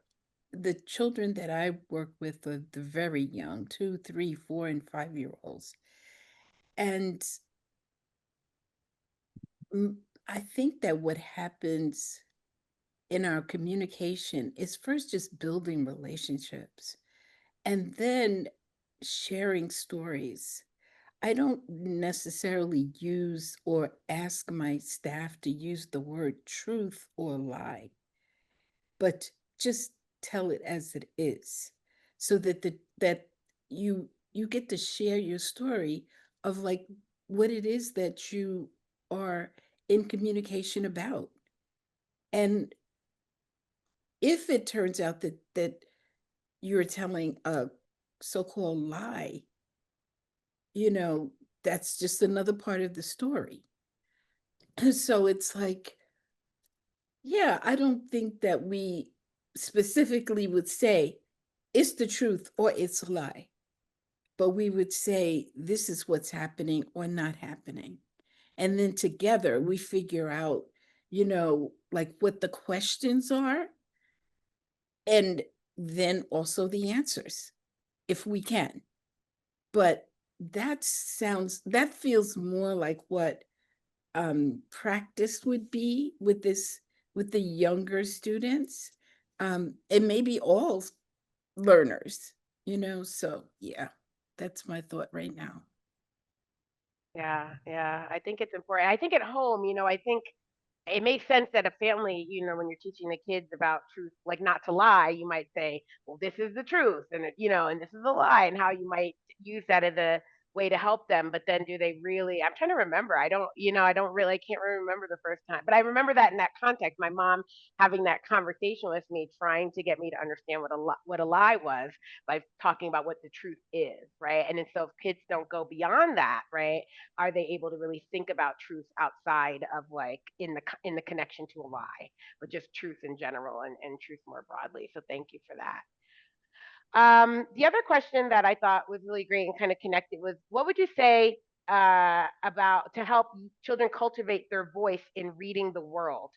the children that I work with, the very young, 2, 3, 4, and 5-year-olds. And I think that what happens in our communication is first just building relationships and then sharing stories. I don't necessarily use or ask my staff to use the word truth or lie, but just tell it as it is, so that you get to share your story of like what it is that you are in communication about. And if it turns out that you're telling a so-called lie, that's just another part of the story. So it's like, yeah, I don't think that we specifically would say it's the truth or it's a lie, but we would say this is what's happening or not happening. And then together we figure out, like what the questions are, and then also the answers, if we can. But that feels more like what practice would be with the younger students, and maybe all learners, so yeah, that's my thought right now. Yeah, I think it's important. I think at home, I think it makes sense that a family, when you're teaching the kids about truth, like not to lie, you might say, well, this is the truth, and and this is a lie, and how you might use that as a way to help them, but then do they really, I'm trying to remember. I don't, I don't really, I can't really remember the first time, but I remember that in that context, my mom having that conversation with me, trying to get me to understand what a lie was by talking about what the truth is, right? And then so if kids don't go beyond that, right, are they able to really think about truth outside of like in the connection to a lie, but just truth in general and truth more broadly? So thank you for that. The other question that I thought was really great and kind of connected was, what would you say about to help children cultivate their voice in reading the world?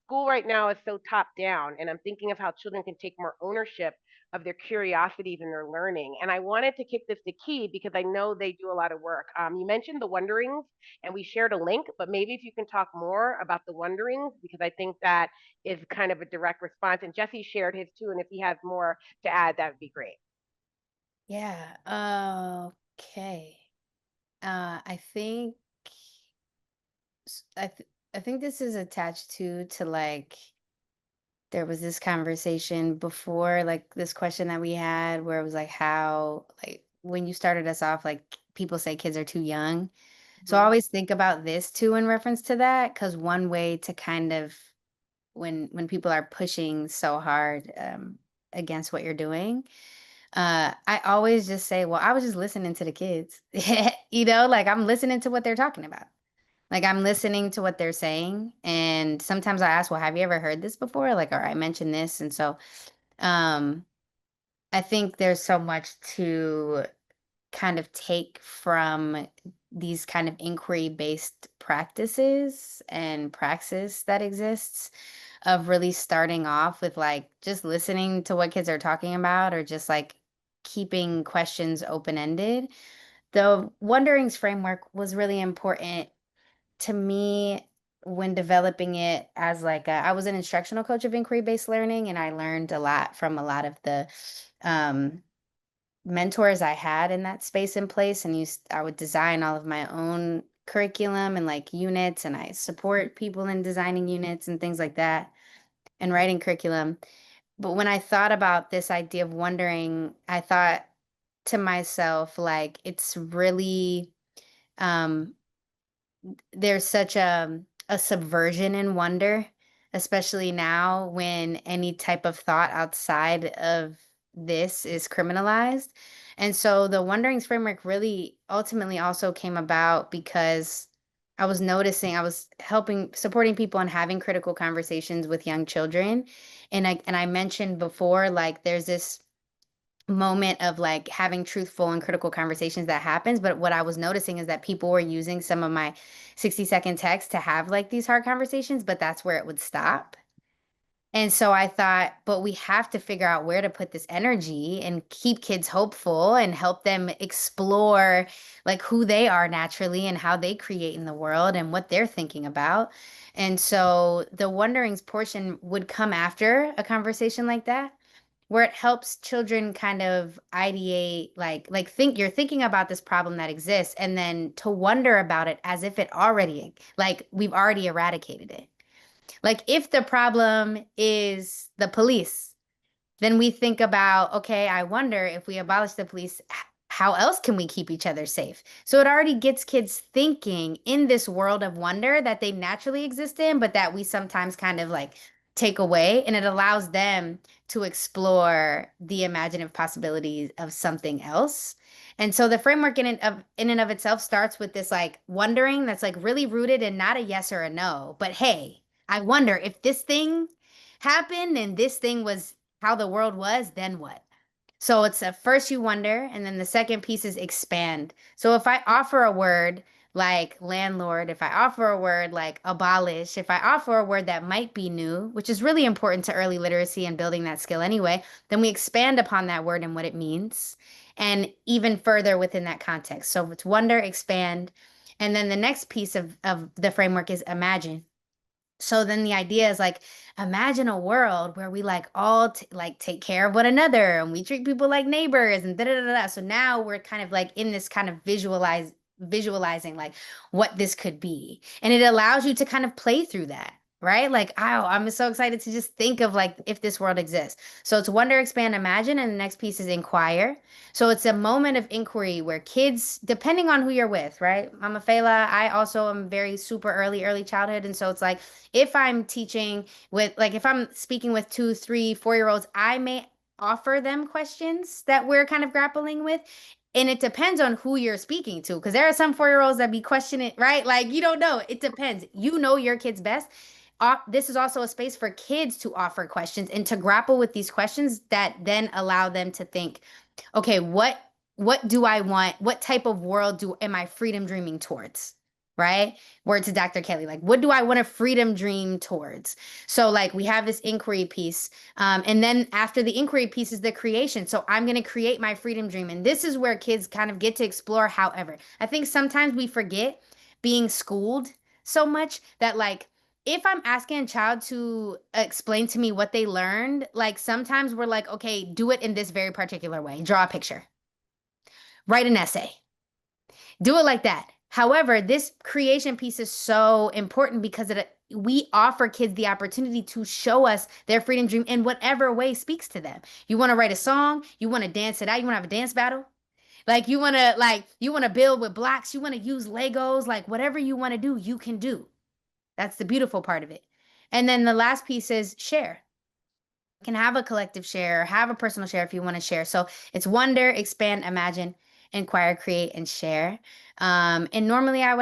School right now is so top down, and I'm thinking of how children can take more ownership of their curiosities and their learning. And I wanted to kick this to Key because I know they do a lot of work. You mentioned the Wonderings, and we shared a link, but maybe if you can talk more about the Wonderings, because I think that is kind of a direct response. And Jesse shared his too, and if he has more to add, that would be great. Yeah. Okay. I think I think this is attached to like there was this conversation before, like this question that we had where it was like how like when you started us off, like people say kids are too young. So I always think about this too in reference to that, because one way to kind of when people are pushing so hard against what you're doing, I always just say, well, I was just listening to the kids. Like I'm listening to what they're talking about. Like I'm listening to what they're saying. And sometimes I ask, well, have you ever heard this before? Like, or I mentioned this. And so um I think there's so much to kind of take from these kind of inquiry based practices and praxis that exists, of really starting off with like just listening to what kids are talking about, or just like keeping questions open ended. The Wonderings framework was really important to me when developing it as like I was an instructional coach of inquiry based learning, and I learned a lot from a lot of the um, mentors I had in that space and place, and I would design all of my own curriculum and like units, and I support people in designing units and things like that and writing curriculum. But when I thought about this idea of wondering, I thought to myself, like, it's really um there's such a subversion in wonder, especially now when any type of thought outside of this is criminalized. And so the Wonderings framework really ultimately also came about because I was noticing I was supporting people and having critical conversations with young children. And I mentioned before, like there's this moment of like having truthful and critical conversations that happens, but what I was noticing is that people were using some of my 60-second text to have like these hard conversations, but that's where it would stop. And so I thought, but we have to figure out where to put this energy and keep kids hopeful and help them explore like who they are naturally and how they create in the world and what they're thinking about. And so the Wonderings portion would come after a conversation like that, where it helps children kind of ideate, like think you're thinking about this problem that exists, and then to wonder about it as if it already, like we've already eradicated it. Like if the problem is the police, then we think about, okay, I wonder if we abolish the police, how else can we keep each other safe? So it already gets kids thinking in this world of wonder that they naturally exist in, but that we sometimes kind of like take away, and it allows them to explore the imaginative possibilities of something else. And so the framework in and of itself starts with this like wondering that's like really rooted in not a yes or a no, but hey, I wonder if this thing happened and this thing was how the world was, then what? So it's a first you wonder, and then the second piece is expand. So if I offer a word like landlord, if I offer a word like abolish, if I offer a word that might be new, which is really important to early literacy and building that skill anyway, then we expand upon that word and what it means, and even further within that context. So it's wonder, expand. And then the next piece of the framework is imagine. So then the idea is like, imagine a world where we like all like take care of one another and we treat people like neighbors and da da da da. So now we're kind of like in this kind of visualizing like what this could be. And it allows you to kind of play through that. right? Like, oh, I'm so excited to just think of like if this world exists. So it's wonder, expand, imagine, and the next piece is inquire. So it's a moment of inquiry where kids, depending on who you're with, right? Mama Fela, I also am very super early childhood. And so it's like if I'm teaching with like if I'm speaking with 2, 3, 4 year olds, I may offer them questions that we're kind of grappling with. And it depends on who you're speaking to, because there are some 4 year olds that be questioning, right? Like you don't know. It depends. You know your kids best. This is also a space for kids to offer questions and to grapple with these questions that then allow them to think, okay, what do I want? What type of world do am I freedom dreaming towards? Right? Word to Dr. Kelly, like, what do I want to freedom dream towards? So, like, we have this inquiry piece. And then after the inquiry piece is the creation. So, I'm going to create my freedom dream. And this is where kids kind of get to explore. However, I think sometimes we forget being schooled so much that, like, if I'm asking a child to explain to me what they learned, like sometimes we're like, okay, do it in this very particular way. Draw a picture, write an essay, do it like that. However, this creation piece is so important because we offer kids the opportunity to show us their freedom dream in whatever way speaks to them. You want to write a song, you want to dance it out, you want to have a dance battle. You want to build with blocks, you want to use Legos, like whatever you want to do, you can do. That's the beautiful part of it. And then the last piece is share. You can have a collective share, have a personal share if you want to share. So it's wonder, expand, imagine, inquire, create, and share. And normally I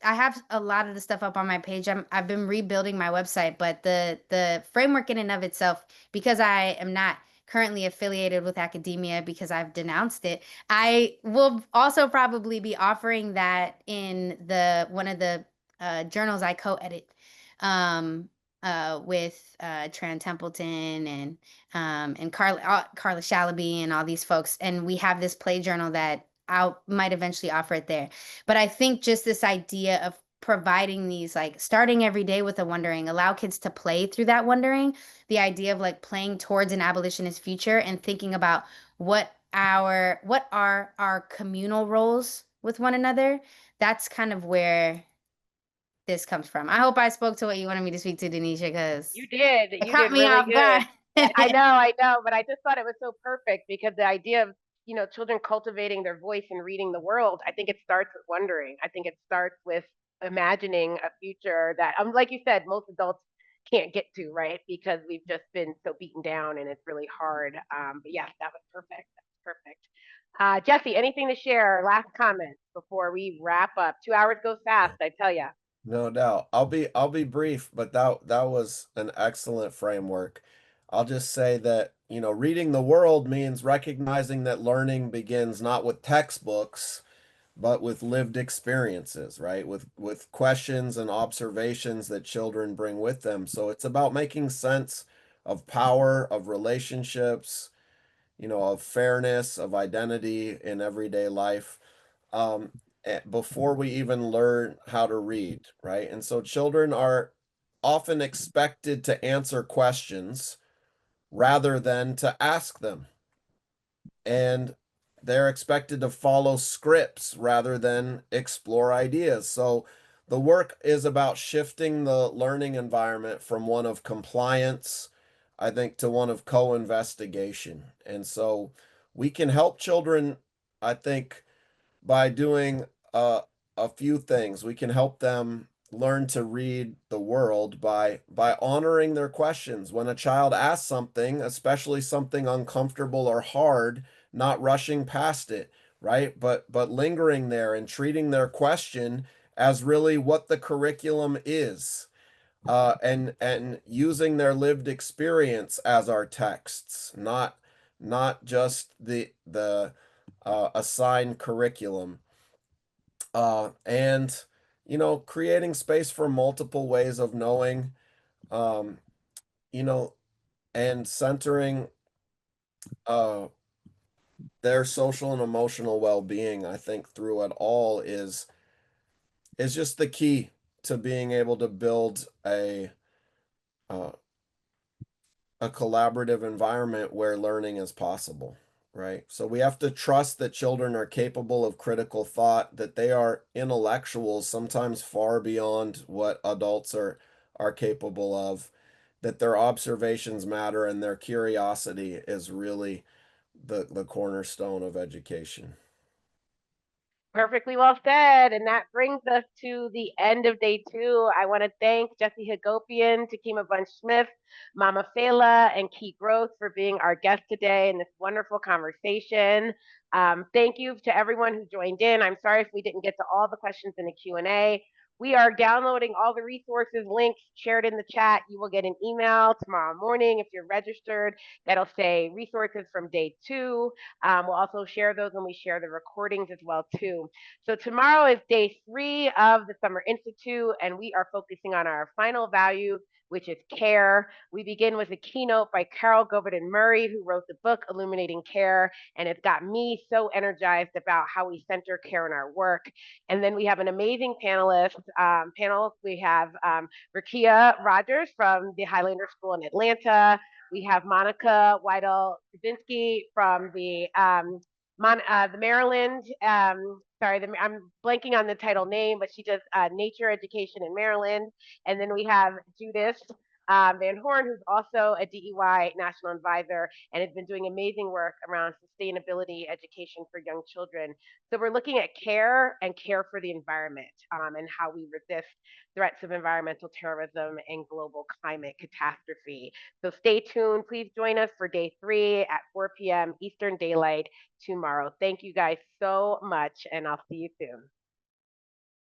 have a lot of the stuff up on my page. I've been rebuilding my website, but the framework in and of itself, because I am not currently affiliated with academia because I've denounced it, I will also probably be offering that in one of the journals I co-edit. With Tran Templeton and Carla Shalaby and all these folks, and we have this play journal that I might eventually offer it there. But I think just this idea of providing these, like starting every day with a wondering, allow kids to play through that wondering, the idea of like playing towards an abolitionist future and thinking about what are our communal roles with one another. That's kind of where this comes from. I hope I spoke to what you wanted me to speak to, Denisha, because You did. it You caught did me really off good. guard. I know, but I just thought it was so perfect because the idea of, children cultivating their voice and reading the world, I think it starts with wondering. I think it starts with imagining a future that, like you said, most adults can't get to, right? Because we've just been so beaten down and it's really hard. But yeah, that was perfect. That's perfect. Jesse, anything to share? Last comments before we wrap up. 2 hours goes fast, I tell you. No doubt. I'll be brief, but that was an excellent framework. I'll just say that, reading the world means recognizing that learning begins not with textbooks, but with lived experiences, right? With questions and observations that children bring with them. So it's about making sense of power, of relationships, of fairness, of identity in everyday life, before we even learn how to read, right? And so children are often expected to answer questions rather than to ask them. And they're expected to follow scripts rather than explore ideas. So the work is about shifting the learning environment from one of compliance, I think, to one of co-investigation. And so we can help children, I think, by doing a few things. We can help them learn to read the world by honoring their questions. When a child asks something, especially something uncomfortable or hard, not rushing past it, right? But lingering there and treating their question as really what the curriculum is. And using their lived experience as our texts, not just the assigned curriculum, and creating space for multiple ways of knowing, um, you know, and centering uh, their social and emotional well-being, I think, through it all is just the key to being able to build uh, a collaborative environment where learning is possible, right? So we have to trust that children are capable of critical thought, that they are intellectuals, sometimes far beyond what adults are are capable of, that their observations matter, and their curiosity is really the cornerstone of education. Perfectly well said. And that brings us to the end of day 2. I want to thank Jesse Hagopian, Takima Bunch Smith, Mama Fela, and Key Growth for being our guest today in this wonderful conversation. Thank you to everyone who joined in. I'm sorry if we didn't get to all the questions in the Q&A. We are downloading all the resources, links shared in the chat. You will get an email tomorrow morning if you're registered that'll say resources from day 2. We'll also share those when we share the recordings as well too. So tomorrow is day 3 of the Summer Institute, and we are focusing on our final value, which is care. We begin with a keynote by Carol Govardhan Murray, who wrote the book Illuminating Care, and it's got me so energized about how we center care in our work. And then we have an amazing panel. We have Rakia Rogers from the Highlander School in Atlanta. We have Monica Weidel-Kubinski from the Maryland. I'm blanking on the title name, but she does nature education in Maryland. And then we have Judith Van Horn, who's also a DEY national advisor and has been doing amazing work around sustainability education for young children. So we're looking at care and care for the environment and how we resist threats of environmental terrorism and global climate catastrophe. So stay tuned. Please join us for day 3 at 4 p.m. Eastern Daylight tomorrow. Thank you guys so much, and I'll see you soon.